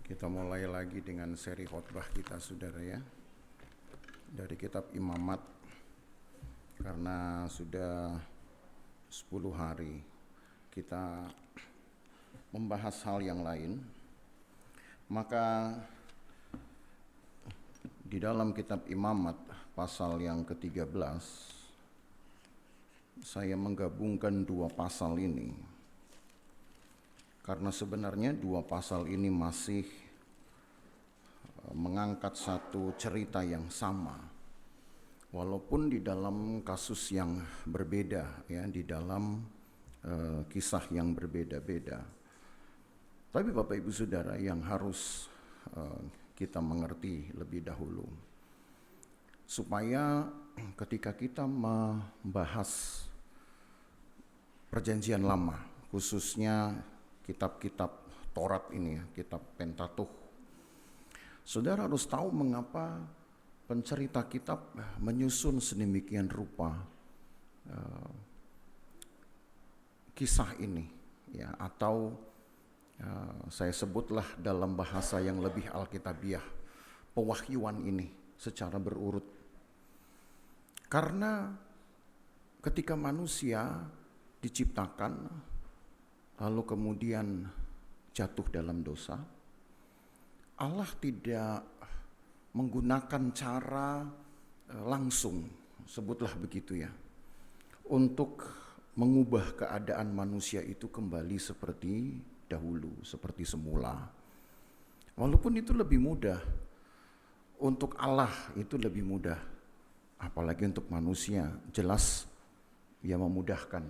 Kita mulai lagi dengan seri khotbah kita, saudara ya, dari kitab Imamat, karena sudah 10 hari kita membahas hal yang lain. Maka di dalam kitab Imamat pasal yang ke-13 saya menggabungkan dua pasal ini, karena sebenarnya dua pasal ini masih mengangkat satu cerita yang sama, walaupun di dalam kasus yang berbeda, ya, di dalam kisah yang berbeda-beda. Tapi Bapak Ibu Saudara, yang harus kita mengerti lebih dahulu, supaya ketika kita membahas Perjanjian Lama, khususnya kitab-kitab Taurat ini, kitab Pentateuch, saudara harus tahu mengapa pencerita kitab menyusun sedemikian rupa kisah ini, ya, atau saya sebutlah dalam bahasa yang lebih alkitabiah, pewahyuan ini secara berurut. Karena ketika manusia diciptakan lalu kemudian jatuh dalam dosa, Allah tidak menggunakan cara langsung, sebutlah begitu ya, untuk mengubah keadaan manusia itu kembali seperti dahulu, seperti semula. Walaupun itu lebih mudah, untuk Allah itu lebih mudah, apalagi untuk manusia, jelas ya memudahkan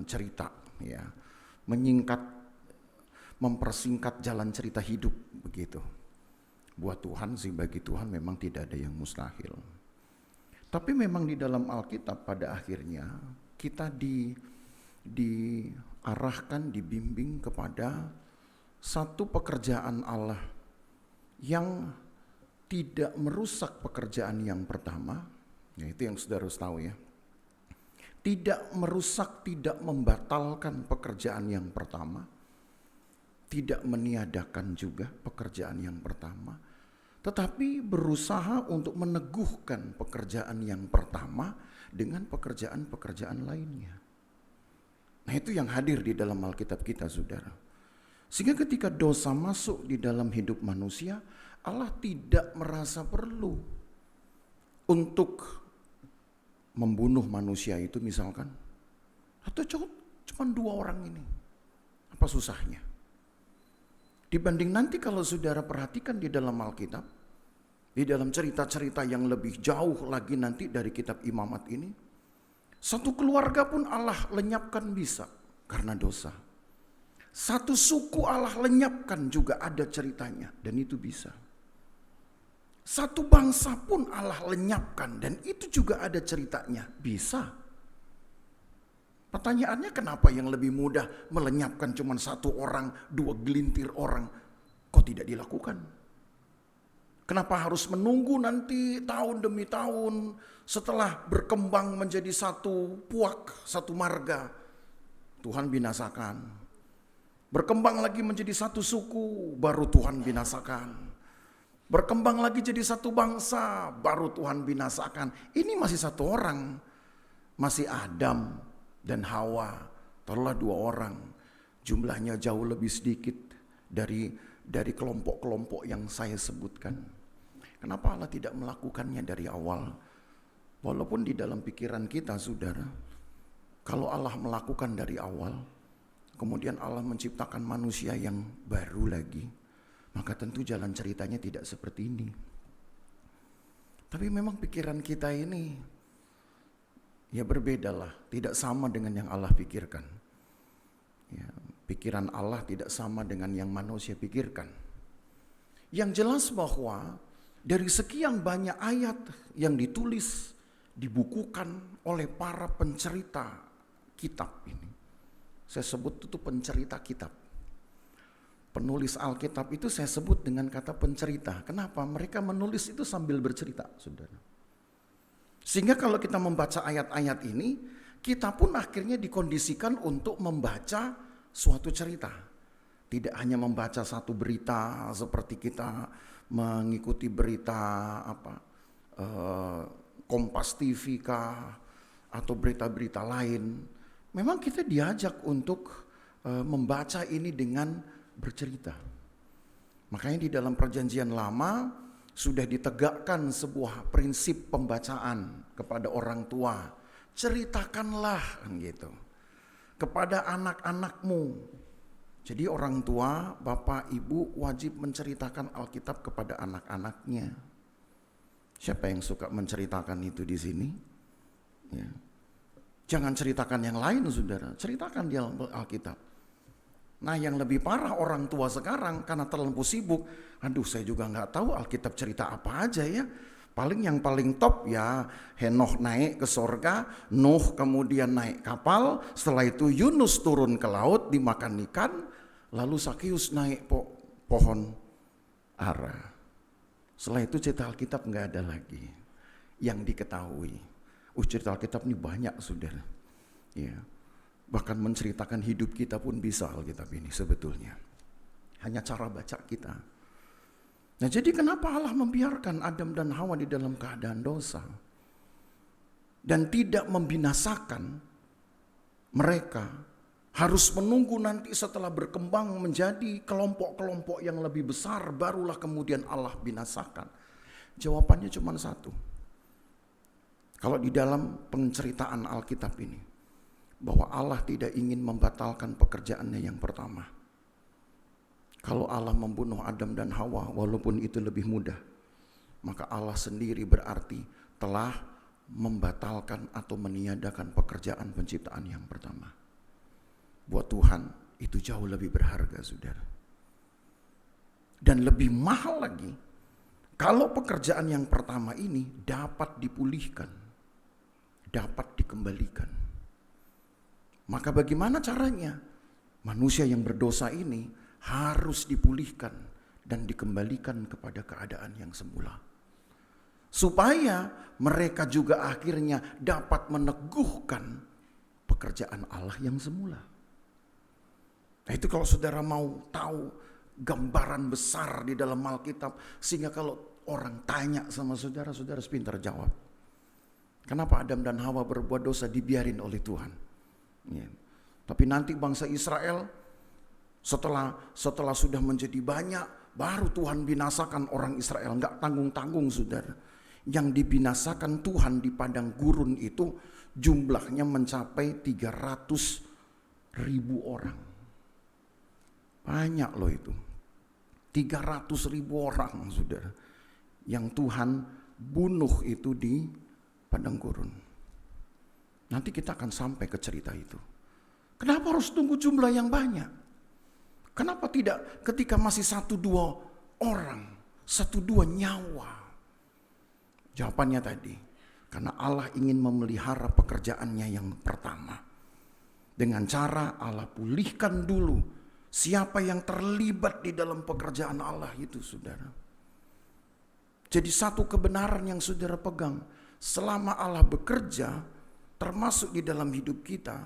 cerita, ya, mempersingkat jalan cerita hidup begitu. Buat Tuhan sih, bagi Tuhan memang tidak ada yang mustahil. Tapi memang di dalam Alkitab pada akhirnya kita diarahkan, dibimbing kepada satu pekerjaan Allah yang tidak merusak pekerjaan yang pertama, yaitu yang saudara harus tahu ya. Tidak merusak, tidak membatalkan pekerjaan yang pertama, tidak meniadakan juga pekerjaan yang pertama, tetapi berusaha untuk meneguhkan pekerjaan yang pertama dengan pekerjaan-pekerjaan lainnya. Nah, itu yang hadir di dalam Alkitab kita, saudara. Sehingga ketika dosa masuk di dalam hidup manusia, Allah tidak merasa perlu untuk membunuh manusia itu misalkan, atau cuma 2 orang ini. Apa susahnya? Dibanding nanti kalau saudara perhatikan di dalam Alkitab, di dalam cerita-cerita yang lebih jauh lagi nanti dari kitab Imamat ini, satu keluarga pun Allah lenyapkan bisa karena dosa. Satu suku Allah lenyapkan juga ada ceritanya, dan itu bisa. Satu bangsa pun Allah lenyapkan, dan itu juga ada ceritanya, bisa. Pertanyaannya, kenapa yang lebih mudah melenyapkan cuma 1 orang, 2 gelintir orang, kok tidak dilakukan? Kenapa harus menunggu nanti tahun demi tahun setelah berkembang menjadi satu puak, satu marga, Tuhan binasakan. Berkembang lagi menjadi satu suku, baru Tuhan binasakan. Berkembang lagi jadi satu bangsa, baru Tuhan binasakan. Ini masih 1 orang, masih Adam dan Hawa, taruhlah 2 orang. Jumlahnya jauh lebih sedikit dari kelompok-kelompok yang saya sebutkan. Kenapa Allah tidak melakukannya dari awal? Walaupun di dalam pikiran kita, saudara, kalau Allah melakukan dari awal, kemudian Allah menciptakan manusia yang baru lagi, maka tentu jalan ceritanya tidak seperti ini. Tapi memang pikiran kita ini ya berbedalah, tidak sama dengan yang Allah pikirkan. Ya, pikiran Allah tidak sama dengan yang manusia pikirkan. Yang jelas bahwa dari sekian banyak ayat yang ditulis, dibukukan oleh para pencerita kitab ini, saya sebut itu pencerita kitab. Penulis Alkitab itu saya sebut dengan kata pencerita. Kenapa? Mereka menulis itu sambil bercerita, saudara. Sehingga kalau kita membaca ayat-ayat ini, kita pun akhirnya dikondisikan untuk membaca suatu cerita. Tidak hanya membaca satu berita seperti kita mengikuti berita Kompas TV kah atau berita-berita lain. Memang kita diajak untuk membaca ini dengan bercerita. Makanya di dalam Perjanjian Lama sudah ditegakkan sebuah prinsip pembacaan kepada orang tua. Ceritakanlah gitu kepada anak-anakmu. Jadi orang tua, bapak, ibu wajib menceritakan Alkitab kepada anak-anaknya. Siapa yang suka menceritakan itu di sini? Ya. Jangan ceritakan yang lain, saudara. Ceritakan di Alkitab. Nah, yang lebih parah orang tua sekarang karena terlalu sibuk. Aduh, saya juga nggak tahu Alkitab cerita apa aja ya. Yang paling top ya Henokh naik ke sorga, Nuh kemudian naik kapal, setelah itu Yunus turun ke laut dimakan ikan, lalu Sakeus naik pohon ara. Setelah itu cerita Alkitab nggak ada lagi yang diketahui. Cerita Alkitab ini banyak, saudara. Ya, bahkan menceritakan hidup kita pun bisa Alkitab ini sebetulnya. Hanya cara baca kita. Nah, jadi kenapa Allah membiarkan Adam dan Hawa di dalam keadaan dosa dan tidak membinasakan mereka? Harus menunggu nanti setelah berkembang menjadi kelompok-kelompok yang lebih besar, barulah kemudian Allah binasakan. Jawabannya cuma satu. Kalau di dalam penceritaan Alkitab ini, bahwa Allah tidak ingin membatalkan pekerjaannya yang pertama. Kalau Allah membunuh Adam dan Hawa, walaupun itu lebih mudah, maka Allah sendiri berarti telah membatalkan atau meniadakan pekerjaan penciptaan yang pertama. Buat Tuhan itu jauh lebih berharga, saudara. Dan lebih mahal lagi, kalau pekerjaan yang pertama ini dapat dipulihkan, dapat dikembalikan. Maka bagaimana caranya? Manusia yang berdosa ini harus dipulihkan dan dikembalikan kepada keadaan yang semula. Supaya mereka juga akhirnya dapat meneguhkan pekerjaan Allah yang semula. Nah, itu kalau saudara mau tahu gambaran besar di dalam Alkitab, sehingga kalau orang tanya sama saudara, saudara sepintar jawab. Kenapa Adam dan Hawa berbuat dosa dibiarin oleh Tuhan? Ya. Tapi nanti bangsa Israel setelah sudah menjadi banyak, baru Tuhan binasakan orang Israel. Enggak tanggung-tanggung, saudara. Yang dibinasakan Tuhan di padang gurun itu jumlahnya mencapai 300.000 orang. Banyak loh itu. 300.000 orang, saudara. Yang Tuhan bunuh itu di padang gurun. Nanti kita akan sampai ke cerita itu. Kenapa harus tunggu jumlah yang banyak? Kenapa tidak ketika masih 1-2 orang, 1-2 nyawa? Jawabannya tadi, karena Allah ingin memelihara pekerjaannya yang pertama. Dengan cara Allah pulihkan dulu siapa yang terlibat di dalam pekerjaan Allah itu, saudara. Jadi satu kebenaran yang saudara pegang, selama Allah bekerja, termasuk di dalam hidup kita,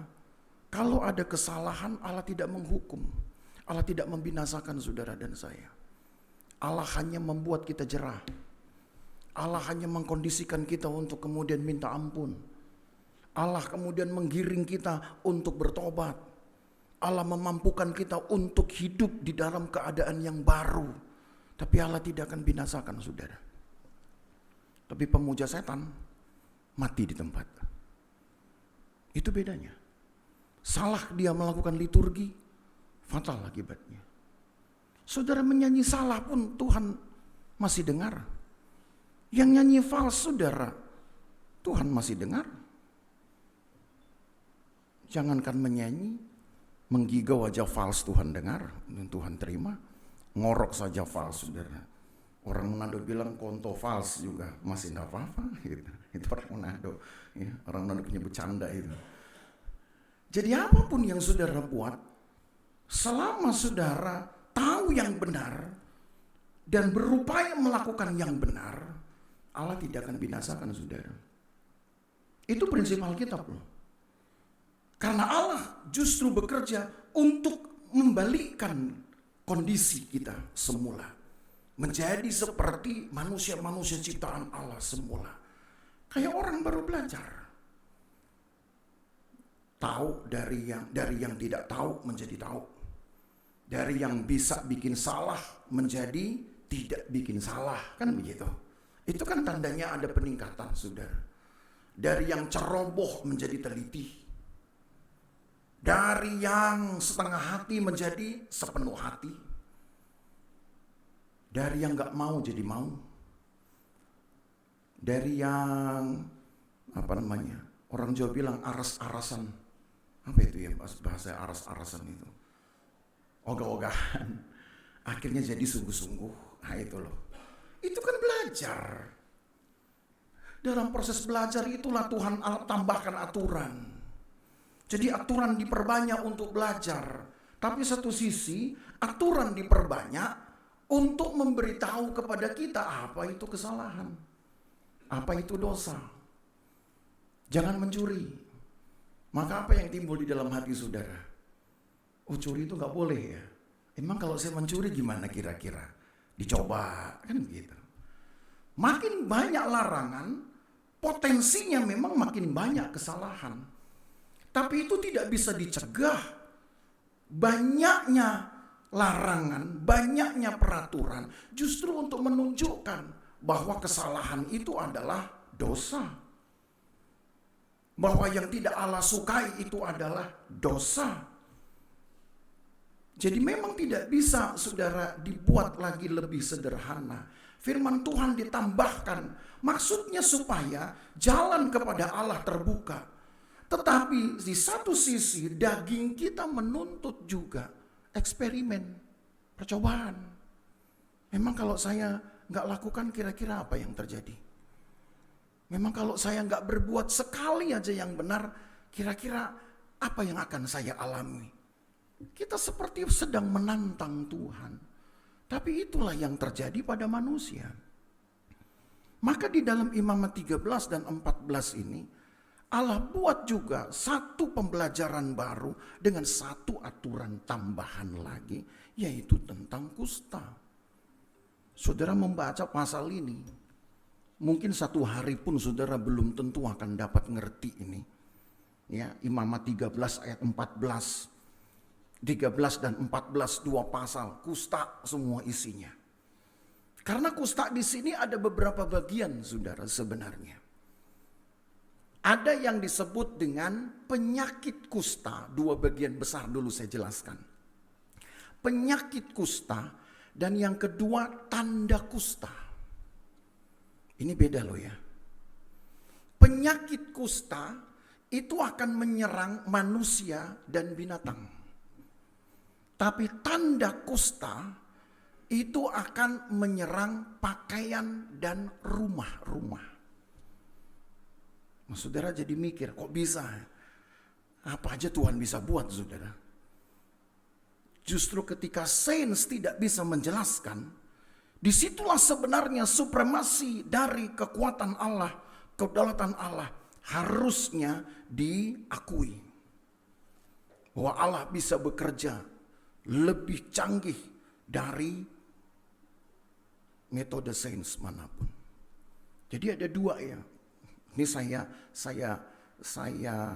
kalau ada kesalahan Allah tidak menghukum. Allah tidak membinasakan saudara dan saya. Allah hanya membuat kita jerah. Allah hanya mengkondisikan kita untuk kemudian minta ampun. Allah kemudian menggiring kita untuk bertobat. Allah memampukan kita untuk hidup di dalam keadaan yang baru. Tapi Allah tidak akan binasakan, saudara. Tapi pemuja setan mati di tempat. Itu bedanya. Salah dia melakukan liturgi, fatal akibatnya. Saudara menyanyi salah pun Tuhan masih dengar. Yang nyanyi fals, saudara, Tuhan masih dengar. Jangankan menyanyi, menggigau aja fals Tuhan dengar dan Tuhan terima. Ngorok saja fals, saudara. Orang Manado bilang konto fals juga masih enggak apa-apa gitu. Itu orang Manado, ya, orang Manado punya bercanda itu. Jadi apapun yang saudara buat, selama saudara tahu yang benar dan berupaya melakukan yang benar, Allah tidak akan binasakan saudara. Itu prinsip Alkitab loh. Karena Allah justru bekerja untuk membalikkan kondisi kita semula. Menjadi seperti manusia-manusia ciptaan Allah semula. Kayak orang baru belajar. Tahu dari yang tidak tahu menjadi tahu. Dari yang bisa bikin salah menjadi tidak bikin salah. Kan begitu. Itu kan tandanya ada peningkatan, saudara. Dari yang ceroboh menjadi teliti. Dari yang setengah hati menjadi sepenuh hati. Dari yang gak mau jadi mau. Dari yang orang Jawa bilang aras-arasan. Apa itu ya bahasa aras-arasan itu? Ogah-ogahan. Akhirnya jadi sungguh-sungguh. Nah itu loh. Itu kan belajar. Dalam proses belajar itulah Tuhan tambahkan aturan. Jadi aturan diperbanyak untuk belajar. Tapi satu sisi aturan diperbanyak untuk memberitahu kepada kita apa itu kesalahan. Apa itu dosa. Jangan mencuri. Maka apa yang timbul di dalam hati saudara? Oh, curi itu gak boleh ya. Emang kalau saya mencuri gimana kira-kira? Dicoba, kan begitu. Makin banyak larangan, potensinya memang makin banyak kesalahan. Tapi itu tidak bisa dicegah. Banyaknya larangan, banyaknya peraturan justru untuk menunjukkan bahwa kesalahan itu adalah dosa. Bahwa yang tidak Allah sukai itu adalah dosa. Jadi memang tidak bisa saudara dibuat lagi lebih sederhana. Firman Tuhan ditambahkan, maksudnya supaya jalan kepada Allah terbuka. Tetapi di satu sisi daging kita menuntut juga eksperimen, percobaan. Memang kalau saya nggak lakukan kira-kira apa yang terjadi? Memang kalau saya nggak berbuat sekali aja yang benar, kira-kira apa yang akan saya alami? Kita seperti sedang menantang Tuhan. Tapi itulah yang terjadi pada manusia. Maka di dalam Imamat 13 dan 14 ini, Allah buat juga satu pembelajaran baru dengan satu aturan tambahan lagi, yaitu tentang kusta. Saudara membaca pasal ini, mungkin satu hari pun saudara belum tentu akan dapat ngerti ini. Ya, Imamat 13 ayat 14. 13 dan 14 dua pasal, kusta semua isinya. Karena kusta di sini ada beberapa bagian saudara sebenarnya. Ada yang disebut dengan penyakit kusta, dua bagian besar dulu saya jelaskan. Penyakit kusta dan yang kedua tanda kusta. Ini beda loh ya. Penyakit kusta itu akan menyerang manusia dan binatang. Tapi tanda kusta itu akan menyerang pakaian dan rumah-rumah. Nah, saudara jadi mikir, kok bisa? Apa aja Tuhan bisa buat, saudara? Justru ketika sains tidak bisa menjelaskan, disitulah sebenarnya supremasi dari kekuatan Allah, kedaulatan Allah harusnya diakui. Bahwa Allah bisa bekerja lebih canggih dari metode sains manapun. Jadi ada dua ya. Ini saya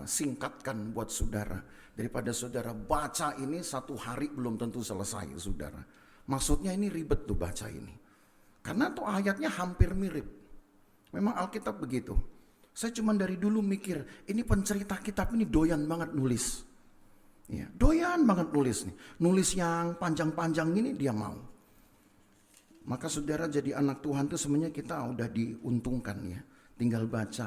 singkatkan buat saudara. Daripada saudara baca ini satu hari belum tentu selesai saudara. Maksudnya ini ribet tuh baca ini. Karena tuh ayatnya hampir mirip. Memang Alkitab begitu. Saya cuma dari dulu mikir, ini pencerita kitab ini doyan banget nulis. Ya, doyan banget nulis nih. Nulis yang panjang-panjang ini dia mau. Maka saudara jadi anak Tuhan tuh sebenarnya kita udah diuntungkan ya. Tinggal baca.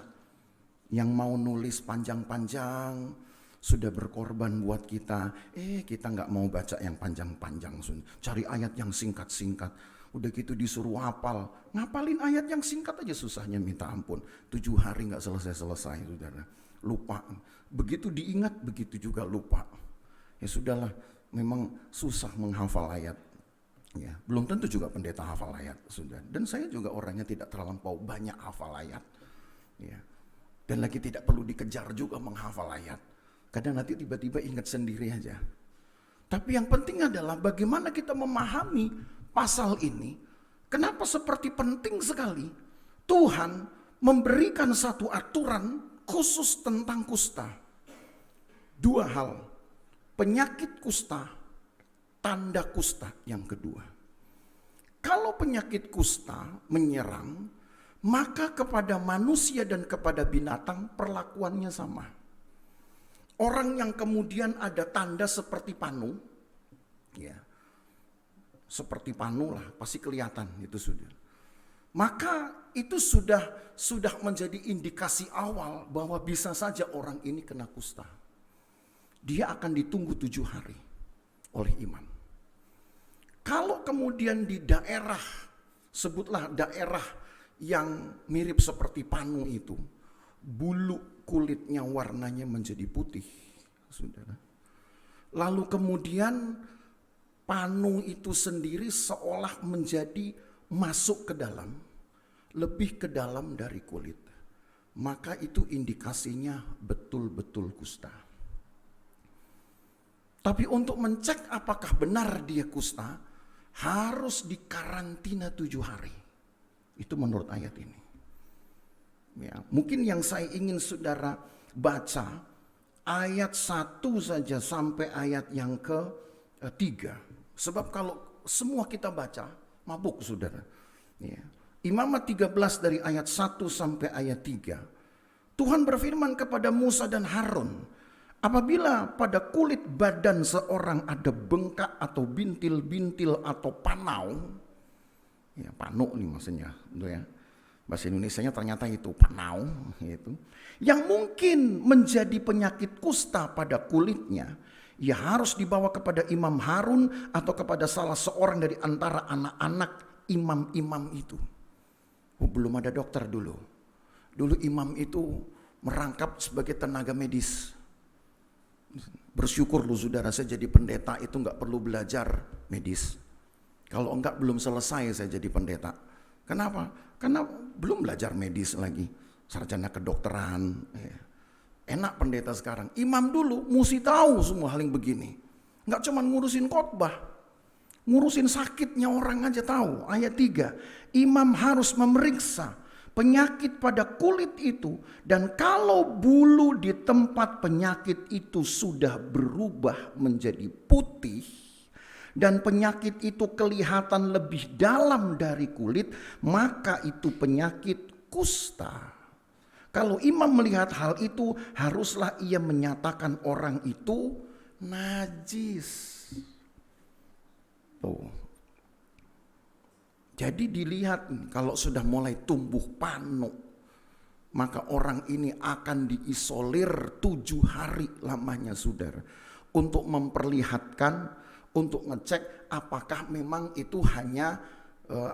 Yang mau nulis panjang-panjang sudah berkorban buat kita. Kita nggak mau baca yang panjang-panjang. Cari ayat yang singkat-singkat. Udah gitu disuruh hafal. Ngapalin ayat yang singkat aja susahnya minta ampun. 7 hari nggak selesai-selesai saudara. Lupa. Begitu diingat begitu juga lupa. Ya sudahlah, memang susah menghafal ayat. Ya, belum tentu juga pendeta hafal ayat, sudah. Dan saya juga orangnya tidak terlampau banyak hafal ayat. Ya. Dan lagi tidak perlu dikejar juga menghafal ayat. Kadang nanti tiba-tiba ingat sendiri aja. Tapi yang penting adalah bagaimana kita memahami pasal ini. Kenapa seperti penting sekali Tuhan memberikan satu aturan khusus tentang kusta. Dua hal, penyakit kusta, tanda kusta yang kedua. Kalau penyakit kusta menyerang, maka kepada manusia dan kepada binatang perlakuannya sama. Orang yang kemudian ada tanda seperti panu, ya, seperti panu lah, pasti kelihatan itu sudah. Maka itu sudah menjadi indikasi awal bahwa bisa saja orang ini kena kusta. Dia akan ditunggu 7 hari oleh imam. Kalau kemudian di daerah, sebutlah daerah yang mirip seperti panu itu, bulu kulitnya warnanya menjadi putih, saudara. Lalu kemudian panu itu sendiri seolah menjadi masuk ke dalam, lebih ke dalam dari kulit. Maka itu indikasinya betul-betul kusta. Tapi untuk mencek apakah benar dia kusta, harus dikarantina 7 hari. Itu menurut ayat ini. Ya, mungkin yang saya ingin saudara baca ayat 1 saja sampai ayat yang ke-3. Sebab kalau semua kita baca, mabuk saudara. Ya. Imamat 13 dari ayat 1 sampai ayat 3. Tuhan berfirman kepada Musa dan Harun, apabila pada kulit badan seorang ada bengkak atau bintil-bintil atau panau, ya panu nih maksudnya, ya. Bahasa Indonesianya ternyata itu panau, gitu. Yang mungkin menjadi penyakit kusta pada kulitnya, ia harus dibawa kepada Imam Harun atau kepada salah seorang dari antara anak-anak imam-imam itu. Belum ada dokter dulu. Dulu imam itu merangkap sebagai tenaga medis. Bersyukur lu saudara, saya jadi pendeta itu nggak perlu belajar medis. Kalau enggak belum selesai saya jadi pendeta. Kenapa? Karena belum belajar medis lagi. Sarjana kedokteran. Enak pendeta sekarang. Imam dulu mesti tahu semua hal yang begini. Enggak cuma ngurusin khotbah. Ngurusin sakitnya orang aja tahu. Ayat 3. Imam harus memeriksa penyakit pada kulit itu. Dan kalau bulu di tempat penyakit itu sudah berubah menjadi putih, dan penyakit itu kelihatan lebih dalam dari kulit, maka itu penyakit kusta. Kalau imam melihat hal itu, haruslah ia menyatakan orang itu najis. Tuh. Jadi dilihat kalau sudah mulai tumbuh panu, maka orang ini akan diisolir 7 hari lamanya saudara. Untuk memperlihatkan, untuk ngecek apakah memang itu hanya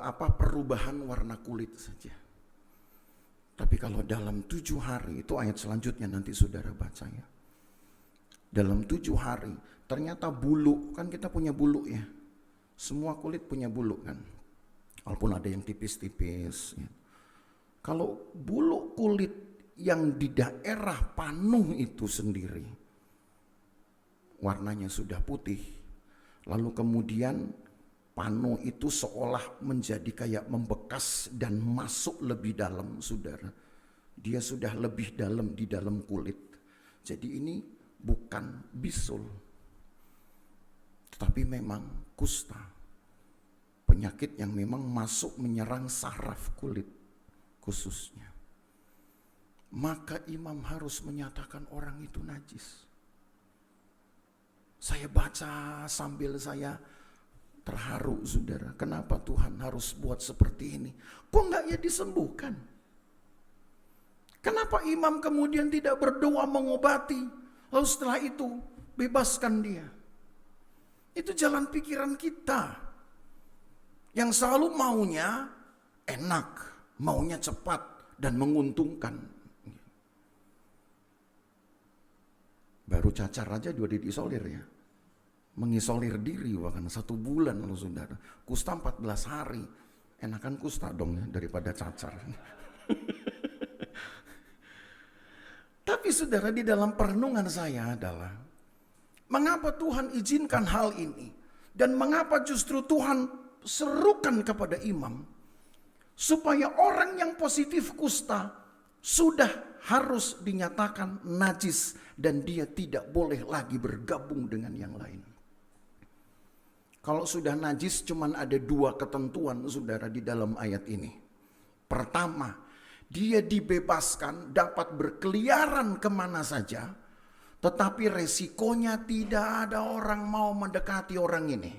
perubahan warna kulit saja. Tapi kalau dalam 7 hari, itu ayat selanjutnya nanti saudara baca ya. Dalam 7 hari, ternyata bulu, kan kita punya bulu ya. Semua kulit punya bulu kan. Walaupun ada yang tipis-tipis. Ya. Kalau bulu kulit yang di daerah panuh itu sendiri, warnanya sudah putih. Lalu kemudian panu itu seolah menjadi kayak membekas dan masuk lebih dalam saudara. Dia sudah lebih dalam di dalam kulit. Jadi ini bukan bisul. Tetapi memang kusta. Penyakit yang memang masuk menyerang saraf kulit khususnya. Maka imam harus menyatakan orang itu najis. Saya baca sambil saya terharu saudara. Kenapa Tuhan harus buat seperti ini? Kok enggak ya disembuhkan? Kenapa imam kemudian tidak berdoa mengobati? Lalu setelah itu bebaskan dia. Itu jalan pikiran kita. Yang selalu maunya enak, maunya cepat dan menguntungkan. Baru cacar aja dia diisolir ya. Mengisolir diri bahkan 1 bulan loh saudara. Kusta 14 hari. Enakan kusta dong ya daripada cacar. Tapi saudara, di dalam perenungan saya adalah Mengapa Tuhan izinkan hal ini? Dan mengapa justru Tuhan serukan kepada imam? Supaya orang yang positif kusta sudah harus dinyatakan najis. Dan dia tidak boleh lagi bergabung dengan yang lain. Kalau sudah najis cuman ada 2 ketentuan saudara di dalam ayat ini. Pertama, dia dibebaskan dapat berkeliaran kemana saja. Tetapi resikonya tidak ada orang mau mendekati orang ini.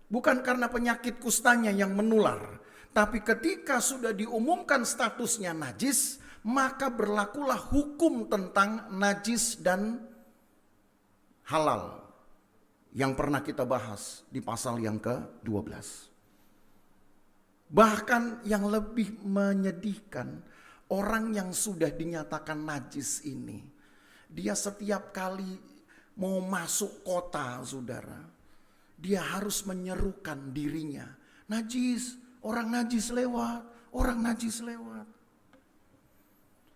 Bukan karena penyakit kustanya yang menular. Tapi ketika sudah diumumkan statusnya najis, maka berlakulah hukum tentang najis dan halal. Yang pernah kita bahas di pasal yang ke-12. Bahkan yang lebih menyedihkan, orang yang sudah dinyatakan najis ini, dia setiap kali mau masuk kota saudara, dia harus menyerukan dirinya. Najis, orang najis lewat, orang najis lewat.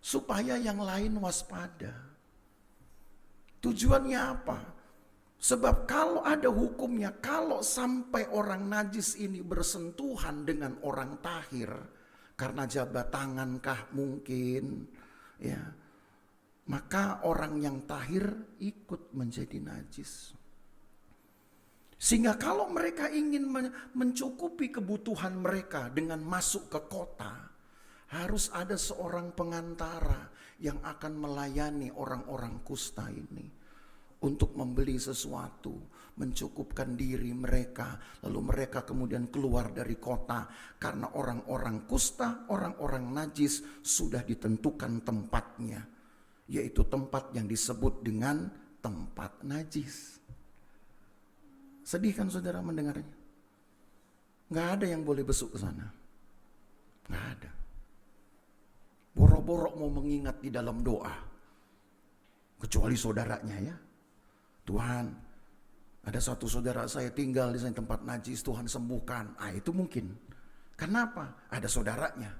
Supaya yang lain waspada. Tujuannya apa? Sebab kalau ada hukumnya, kalau sampai orang najis ini bersentuhan dengan orang tahir, karena jabat tangan kah mungkin, ya, maka orang yang tahir ikut menjadi najis. Sehingga kalau mereka ingin mencukupi kebutuhan mereka dengan masuk ke kota, harus ada seorang pengantara yang akan melayani orang-orang kusta ini. Untuk membeli sesuatu, mencukupkan diri mereka. Lalu mereka kemudian keluar dari kota. Karena orang-orang kusta, orang-orang najis sudah ditentukan tempatnya. Yaitu tempat yang disebut dengan tempat najis. Sedih kan saudara mendengarnya? Gak ada yang boleh besuk ke sana. Gak ada. Borok-borok mau mengingat di dalam doa. Kecuali saudaranya ya. Tuhan, ada satu saudara saya tinggal di tempat najis, Tuhan sembuhkan. Itu mungkin. Kenapa? Ada saudaranya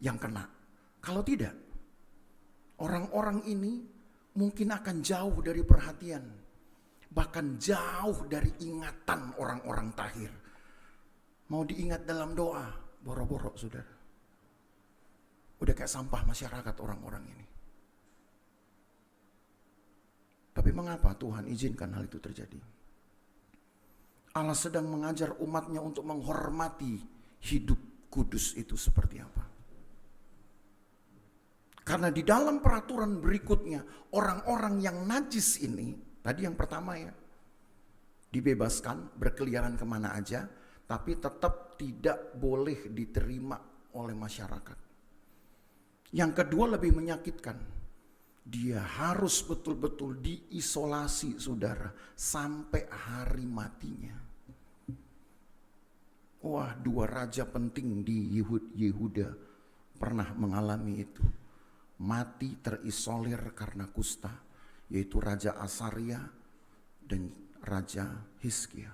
yang kena. Kalau tidak, orang-orang ini mungkin akan jauh dari perhatian. Bahkan jauh dari ingatan orang-orang tahir. Mau diingat dalam doa, borok-borok saudara. Udah kayak sampah masyarakat orang-orang ini. Tapi mengapa Tuhan izinkan hal itu terjadi? Allah sedang mengajar umatnya untuk menghormati hidup kudus itu seperti apa. Karena di dalam peraturan berikutnya, orang-orang yang najis ini, tadi yang pertama ya, dibebaskan berkeliaran kemana aja, tapi tetap tidak boleh diterima oleh masyarakat. Yang kedua lebih menyakitkan. Dia harus betul-betul diisolasi saudara sampai hari matinya. Wah, 2 raja penting di Yehuda pernah mengalami itu. Mati terisolir karena kusta, yaitu Raja Asaria dan Raja Hizkia.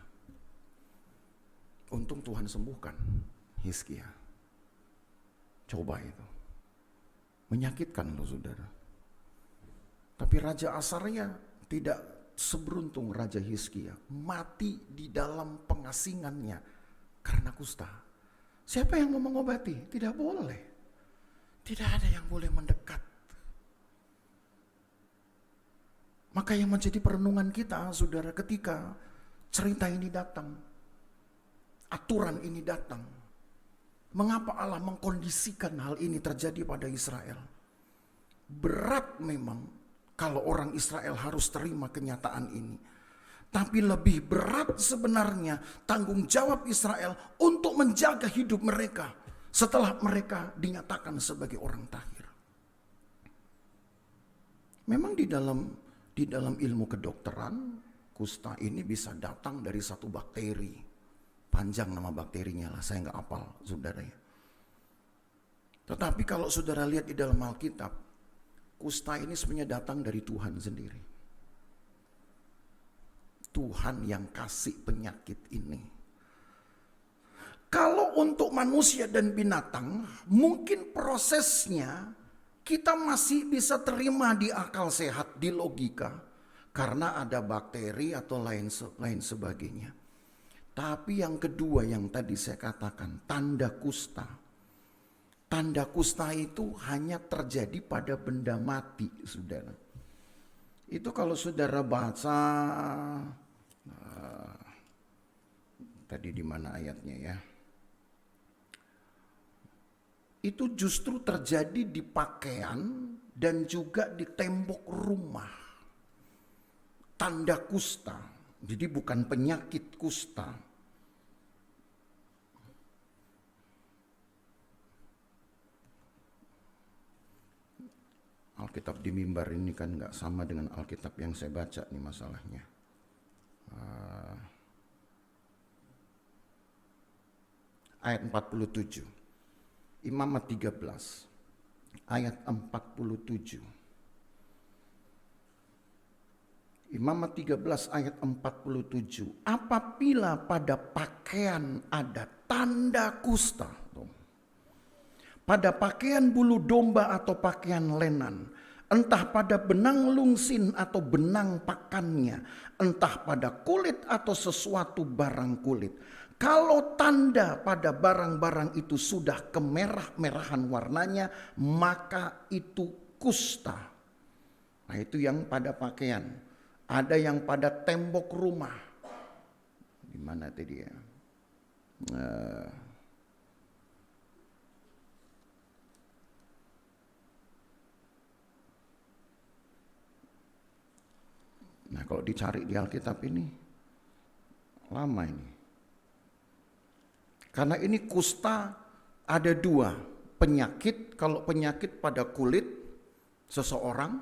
Untung Tuhan sembuhkan Hizkia. Coba itu. Menyakitkan loh saudara. Tapi Raja Asaria tidak seberuntung Raja Hizkia. Mati di dalam pengasingannya karena kusta. Siapa yang mau mengobati? Tidak boleh. Tidak ada yang boleh mendekat. Maka yang menjadi perenungan kita saudara ketika cerita ini datang. Aturan ini datang. Mengapa Allah mengkondisikan hal ini terjadi pada Israel? Berat memang. Kalau orang Israel harus terima kenyataan ini. Tapi lebih berat sebenarnya tanggung jawab Israel untuk menjaga hidup mereka setelah mereka dinyatakan sebagai orang tahir. Memang di dalam ilmu kedokteran, kusta ini bisa datang dari satu bakteri. Panjang nama bakterinya lah, saya nggak hafal saudara ya. Tetapi kalau saudara lihat di dalam Alkitab, kusta ini sebenarnya datang dari Tuhan sendiri. Tuhan yang kasih penyakit ini. Kalau untuk manusia dan binatang, mungkin prosesnya kita masih bisa terima di akal sehat, di logika. karena ada bakteri atau lain sebagainya. Tapi yang kedua yang tadi saya katakan, tanda kusta. Tanda kusta itu hanya terjadi pada benda mati, saudara. Itu kalau saudara baca, tadi di mana ayatnya ya? Itu justru terjadi di pakaian dan juga di tembok rumah. Tanda kusta, jadi bukan penyakit kusta. Alkitab di mimbar ini kan nggak sama dengan Alkitab yang saya baca nih masalahnya. Ayat 47. Imamat 13 ayat 47. Imamat 13 ayat 47. Apabila pada pakaian ada tanda kusta, pada pakaian bulu domba atau pakaian lenan, entah pada benang lungsin atau benang pakannya, entah pada kulit atau sesuatu barang kulit. Kalau tanda pada barang-barang itu sudah kemerah-merahan warnanya, maka itu kusta. Nah, itu yang pada pakaian. Ada yang pada tembok rumah. Di mana tadi ya? Nah, kalau dicari di Alkitab ini lama ini. Karena ini kusta ada dua, penyakit, kalau penyakit pada kulit seseorang,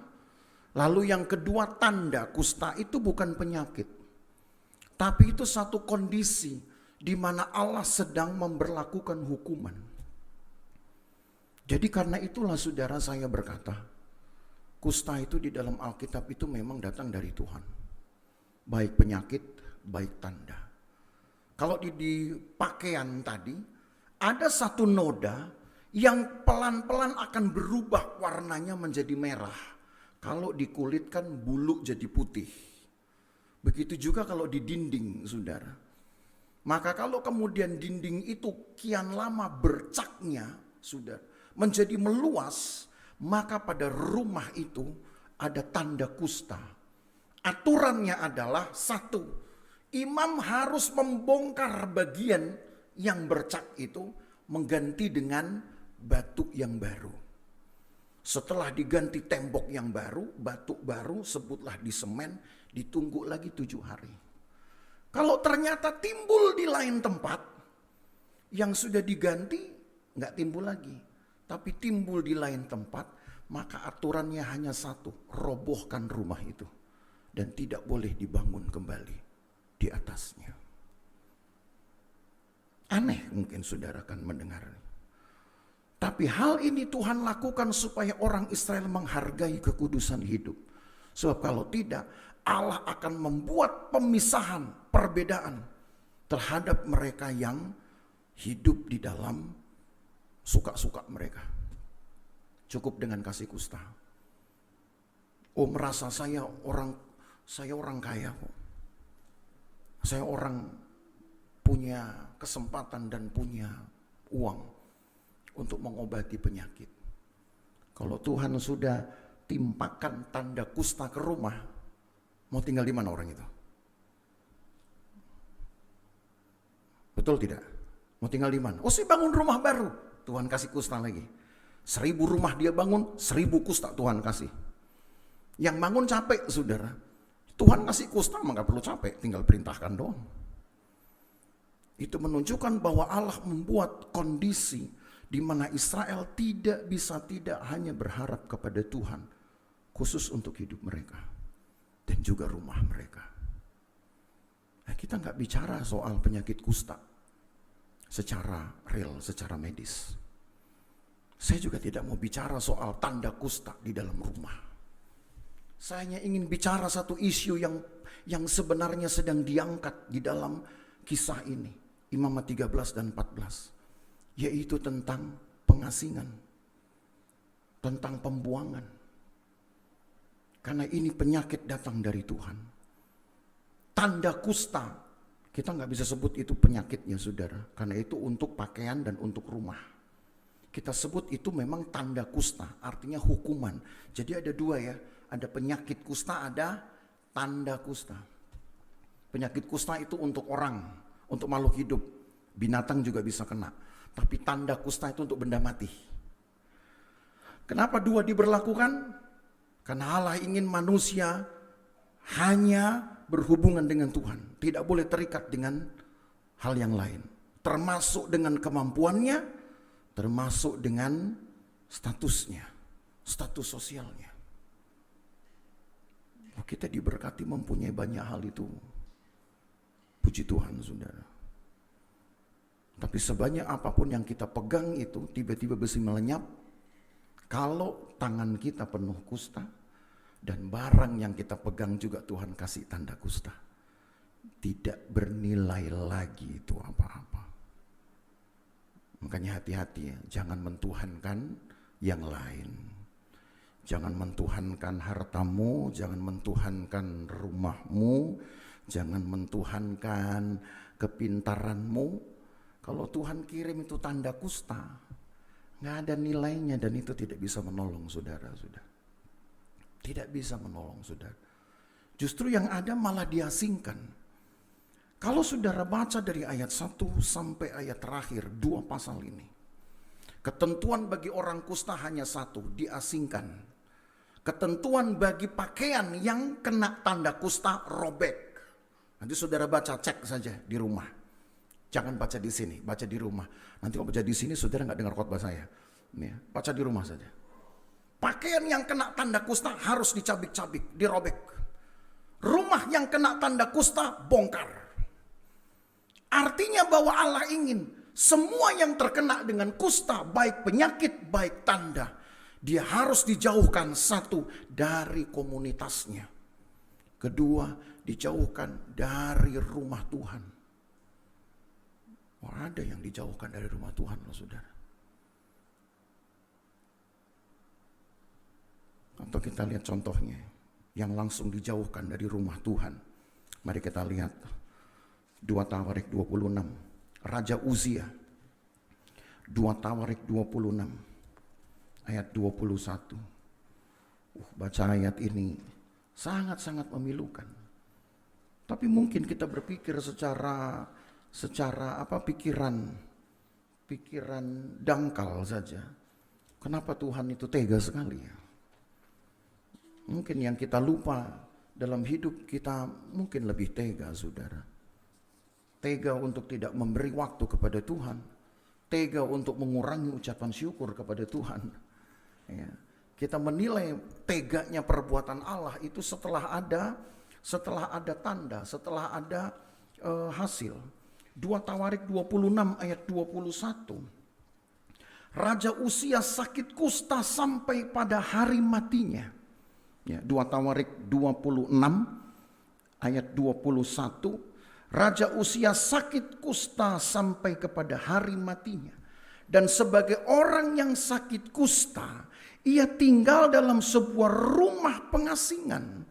lalu yang kedua tanda kusta itu bukan penyakit. Tapi itu satu kondisi di mana Allah sedang memberlakukan hukuman. Jadi karena itulah saudara saya berkata, kusta itu di dalam Alkitab itu memang datang dari Tuhan. Baik penyakit, baik tanda. Kalau di pakaian tadi, ada satu noda yang pelan-pelan akan berubah warnanya menjadi merah. Kalau di kulit kan bulu jadi putih. Begitu juga kalau di dinding, saudara. Maka kalau kemudian dinding itu kian lama bercaknya, saudara, menjadi meluas, maka pada rumah itu ada tanda kusta. Aturannya adalah satu, imam harus membongkar bagian yang bercak itu, mengganti dengan batu yang baru. Setelah diganti tembok yang baru, batu baru, sebutlah di semen, ditunggu lagi 7 hari. Kalau ternyata timbul di lain tempat, yang sudah diganti nggak timbul lagi, tapi timbul di lain tempat, maka aturannya hanya satu, robohkan rumah itu dan tidak boleh dibangun kembali di atasnya. Aneh mungkin saudara kan mendengar. Tapi hal ini Tuhan lakukan supaya orang Israel menghargai kekudusan hidup. Sebab kalau tidak, Allah akan membuat pemisahan, perbedaan terhadap mereka yang hidup di dalam suka-suka mereka. Cukup dengan kasih kusta. Oh, merasa saya orang kaya kok. Saya orang punya kesempatan dan punya uang untuk mengobati penyakit. Kalau Tuhan sudah timpakan tanda kusta ke rumah, mau tinggal di mana orang itu? Betul tidak? Mau tinggal di mana? Oh, saya bangun rumah baru, Tuhan kasih kusta lagi. 1000 rumah dia bangun, 1000 kusta Tuhan kasih. Yang bangun capek, saudara. Tuhan kasih kusta maka perlu capek, tinggal perintahkan doang. Itu menunjukkan bahwa Allah membuat kondisi di mana Israel tidak bisa tidak hanya berharap kepada Tuhan, khusus untuk hidup mereka dan juga rumah mereka. Nah, kita nggak bicara soal penyakit kusta secara real, secara medis. Saya juga tidak mau bicara soal tanda kusta di dalam rumah. Saya hanya ingin bicara satu isu yang sebenarnya sedang diangkat di dalam kisah ini, Imamat 13 dan 14, yaitu tentang pengasingan, tentang pembuangan. Karena ini penyakit datang dari Tuhan. Tanda kusta, kita nggak bisa sebut itu penyakitnya saudara. Karena itu untuk pakaian dan untuk rumah. Kita sebut itu memang tanda kusta, artinya hukuman. Jadi ada dua ya, ada penyakit kusta, ada tanda kusta. Penyakit kusta itu untuk orang, untuk makhluk hidup. Binatang juga bisa kena. Tapi tanda kusta itu untuk benda mati. Kenapa dua diberlakukan? Karena Allah ingin manusia hanya berhubungan dengan Tuhan. Tidak boleh terikat dengan hal yang lain. Termasuk dengan kemampuannya, termasuk dengan statusnya, status sosialnya. Kita diberkati mempunyai banyak hal itu. Puji Tuhan saudara. Tapi sebanyak apapun yang kita pegang itu tiba-tiba besi melenyap. Kalau tangan kita penuh kusta dan barang yang kita pegang juga Tuhan kasih tanda kusta, tidak bernilai lagi itu apa-apa. Makanya hati-hati ya, jangan mentuhankan yang lain. Jangan mentuhankan hartamu, jangan mentuhankan rumahmu, jangan mentuhankan kepintaranmu. Kalau Tuhan kirim itu tanda kusta, nggak ada nilainya dan itu tidak bisa menolong saudara. Tidak bisa menolong saudara. Justru yang ada malah diasingkan. Kalau saudara baca dari ayat 1 sampai ayat terakhir, 2 pasal ini. Ketentuan bagi orang kusta hanya satu, diasingkan. Ketentuan bagi pakaian yang kena tanda kusta robek. Nanti saudara baca, cek saja di rumah. Jangan baca di sini, baca di rumah. Nanti kalau baca di sini saudara nggak dengar khotbah saya. Baca di rumah saja. Pakaian yang kena tanda kusta harus dicabik-cabik, dirobek. Rumah yang kena tanda kusta bongkar. Artinya bahwa Allah ingin semua yang terkena dengan kusta, baik penyakit, baik tanda, dia harus dijauhkan. Satu, dari komunitasnya. Kedua, dijauhkan dari rumah Tuhan. Ada yang dijauhkan dari rumah Tuhan loh saudara. Atau kita lihat contohnya yang langsung dijauhkan dari rumah Tuhan. Mari kita lihat 2 Tawarik 26. Raja Uzia. 2 Tawarik 26 ayat 21. Baca ayat ini sangat-sangat memilukan. Tapi mungkin kita berpikir secara pikiran dangkal saja. Kenapa Tuhan itu tega sekali ya? Mungkin yang kita lupa dalam hidup kita mungkin lebih tega saudara. Tega untuk tidak memberi waktu kepada Tuhan. Tega untuk mengurangi ucapan syukur kepada Tuhan. Ya. Kita menilai teganya perbuatan Allah itu setelah ada tanda, setelah ada hasil. 2 Tawarik 26 ayat 21. Raja Uzia sakit kusta sampai pada hari matinya. Ya, 2 Tawarik 26 ayat 21. Raja Uzia sakit kusta sampai kepada hari matinya. Dan sebagai orang yang sakit kusta, ia tinggal dalam sebuah rumah pengasingan.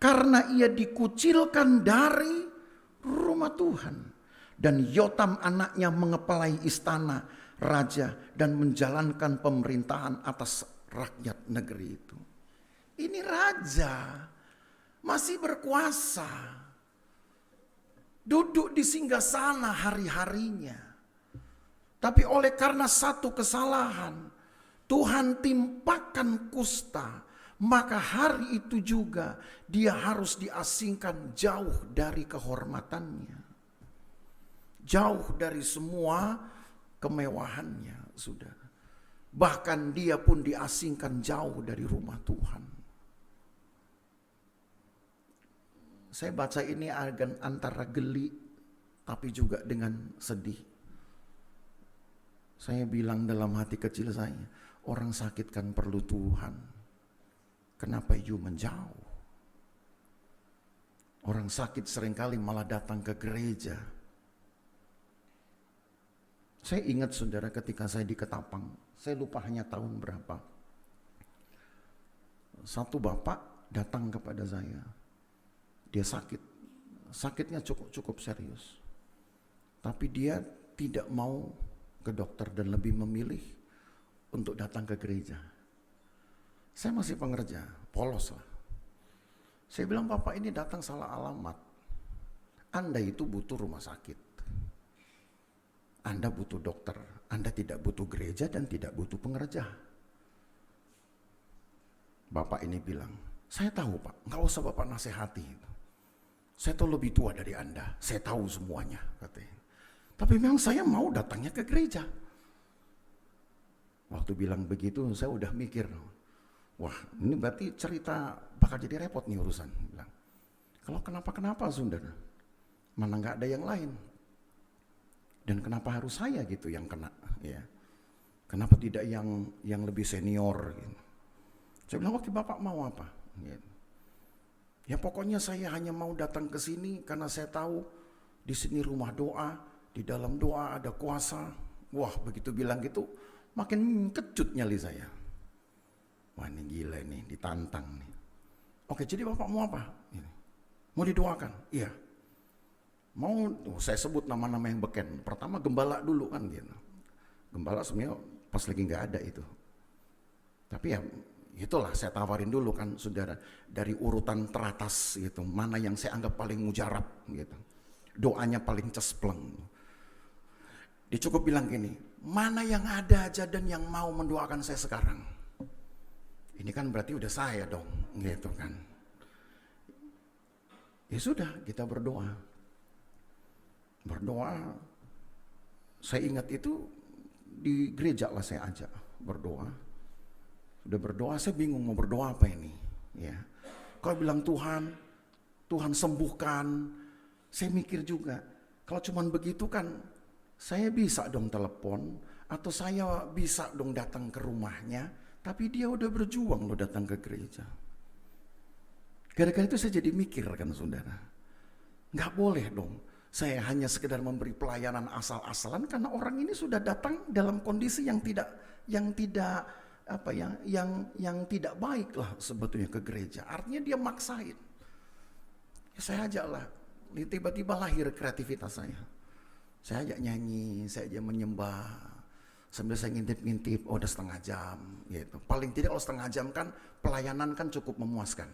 Karena ia dikucilkan dari rumah Tuhan. Dan Yotam anaknya mengepalai istana raja dan menjalankan pemerintahan atas rakyat negeri itu. Ini raja masih berkuasa, duduk di singgasana hari-harinya. Tapi oleh karena satu kesalahan, Tuhan timpakan kusta, maka hari itu juga dia harus diasingkan jauh dari kehormatannya. Jauh dari semua kemewahannya, saudara. Bahkan dia pun diasingkan jauh dari rumah Tuhan. Saya baca ini agak antara geli tapi juga dengan sedih. Saya bilang dalam hati kecil saya, orang sakit kan perlu Tuhan. Kenapa you menjauh? Orang sakit seringkali malah datang ke gereja. Saya ingat saudara ketika saya di Ketapang, saya lupa hanya tahun berapa. Satu bapak datang kepada saya. Dia sakit. Sakitnya cukup serius. Tapi dia tidak mau ke dokter dan lebih memilih untuk datang ke gereja. Saya masih pengerja, polos lah. Saya bilang, Bapak ini datang salah alamat. Anda itu butuh rumah sakit. Anda butuh dokter. Anda tidak butuh gereja dan tidak butuh pengerja. Bapak ini bilang, saya tahu Pak, nggak usah Bapak nasihati. Saya tahu lebih tua dari Anda. Saya tahu semuanya, katanya. Tapi memang saya mau datangnya ke gereja. Waktu bilang begitu, saya udah mikir, wah ini berarti cerita bakal jadi repot nih urusan. Bilang, kalau kenapa saudara, mana nggak ada yang lain. Dan kenapa harus saya gitu yang kena? Ya, kenapa tidak yang lebih senior? Gitu. Saya bilang, oke Bapak mau apa? Gitu. Ya pokoknya saya hanya mau datang ke sini karena saya tahu di sini rumah doa, di dalam doa ada kuasa. Wah begitu bilang gitu, makin kecut nyali saya. Wah ini gila nih, ditantang nih. Oke, jadi Bapak mau apa? Mau didoakan? Iya. Mau, saya sebut nama-nama yang beken. Pertama gembala dulu kan gitu. Gembala sebenarnya pas lagi nggak ada itu. Tapi ya itulah saya tawarin dulu kan saudara. Dari urutan teratas gitu. Mana yang saya anggap paling mujarab gitu. Doanya paling cespleng. Dia cukup bilang gini, mana yang ada aja dan yang mau mendoakan saya sekarang. Ini kan berarti udah saya dong, gitu kan. Ya sudah, kita berdoa. Berdoa, saya ingat itu di gereja lah saya ajak berdoa. Sudah berdoa, saya bingung mau berdoa apa ini. Ya, kalau bilang Tuhan sembuhkan, saya mikir juga, kalau cuman begitu kan, saya bisa dong telepon, atau saya bisa dong datang ke rumahnya, tapi dia udah berjuang loh datang ke gereja. Gara-gara itu saya jadi mikir kan saudara, nggak boleh dong saya hanya sekedar memberi pelayanan asal-asalan karena orang ini sudah datang dalam kondisi yang tidak tidak baik lah sebetulnya ke gereja. Artinya dia maksain. Ya, saya ajaklah, tiba-tiba lahir kreativitas saya. Saya ajak nyanyi, saya ajak menyembah, sambil saya ngintip-ngintip, udah setengah jam gitu. Paling tidak kalau setengah jam kan pelayanan kan cukup memuaskan.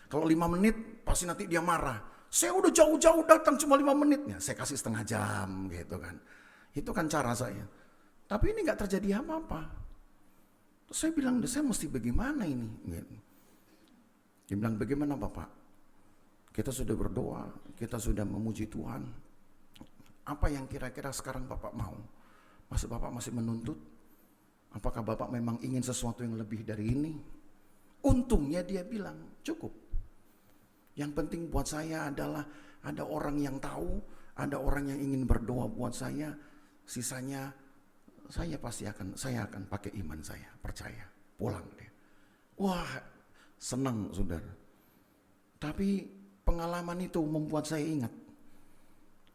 Kalau 5 menit pasti nanti dia marah. Saya udah jauh-jauh datang cuma 5 menitnya, saya kasih setengah jam gitu kan. Itu kan cara saya. Tapi ini gak terjadi apa-apa. Terus saya bilang, saya mesti bagaimana ini? Gitu. Dia bilang, bagaimana Bapak? Kita sudah berdoa, kita sudah memuji Tuhan. Apa yang kira-kira sekarang Bapak mau? Masa Bapak masih menuntut? Apakah Bapak memang ingin sesuatu yang lebih dari ini? Untungnya dia bilang, cukup. Yang penting buat saya adalah ada orang yang tahu, ada orang yang ingin berdoa buat saya. Sisanya saya akan pakai iman saya, percaya. Pulang deh. Wah, senang saudara. Tapi pengalaman itu membuat saya ingat.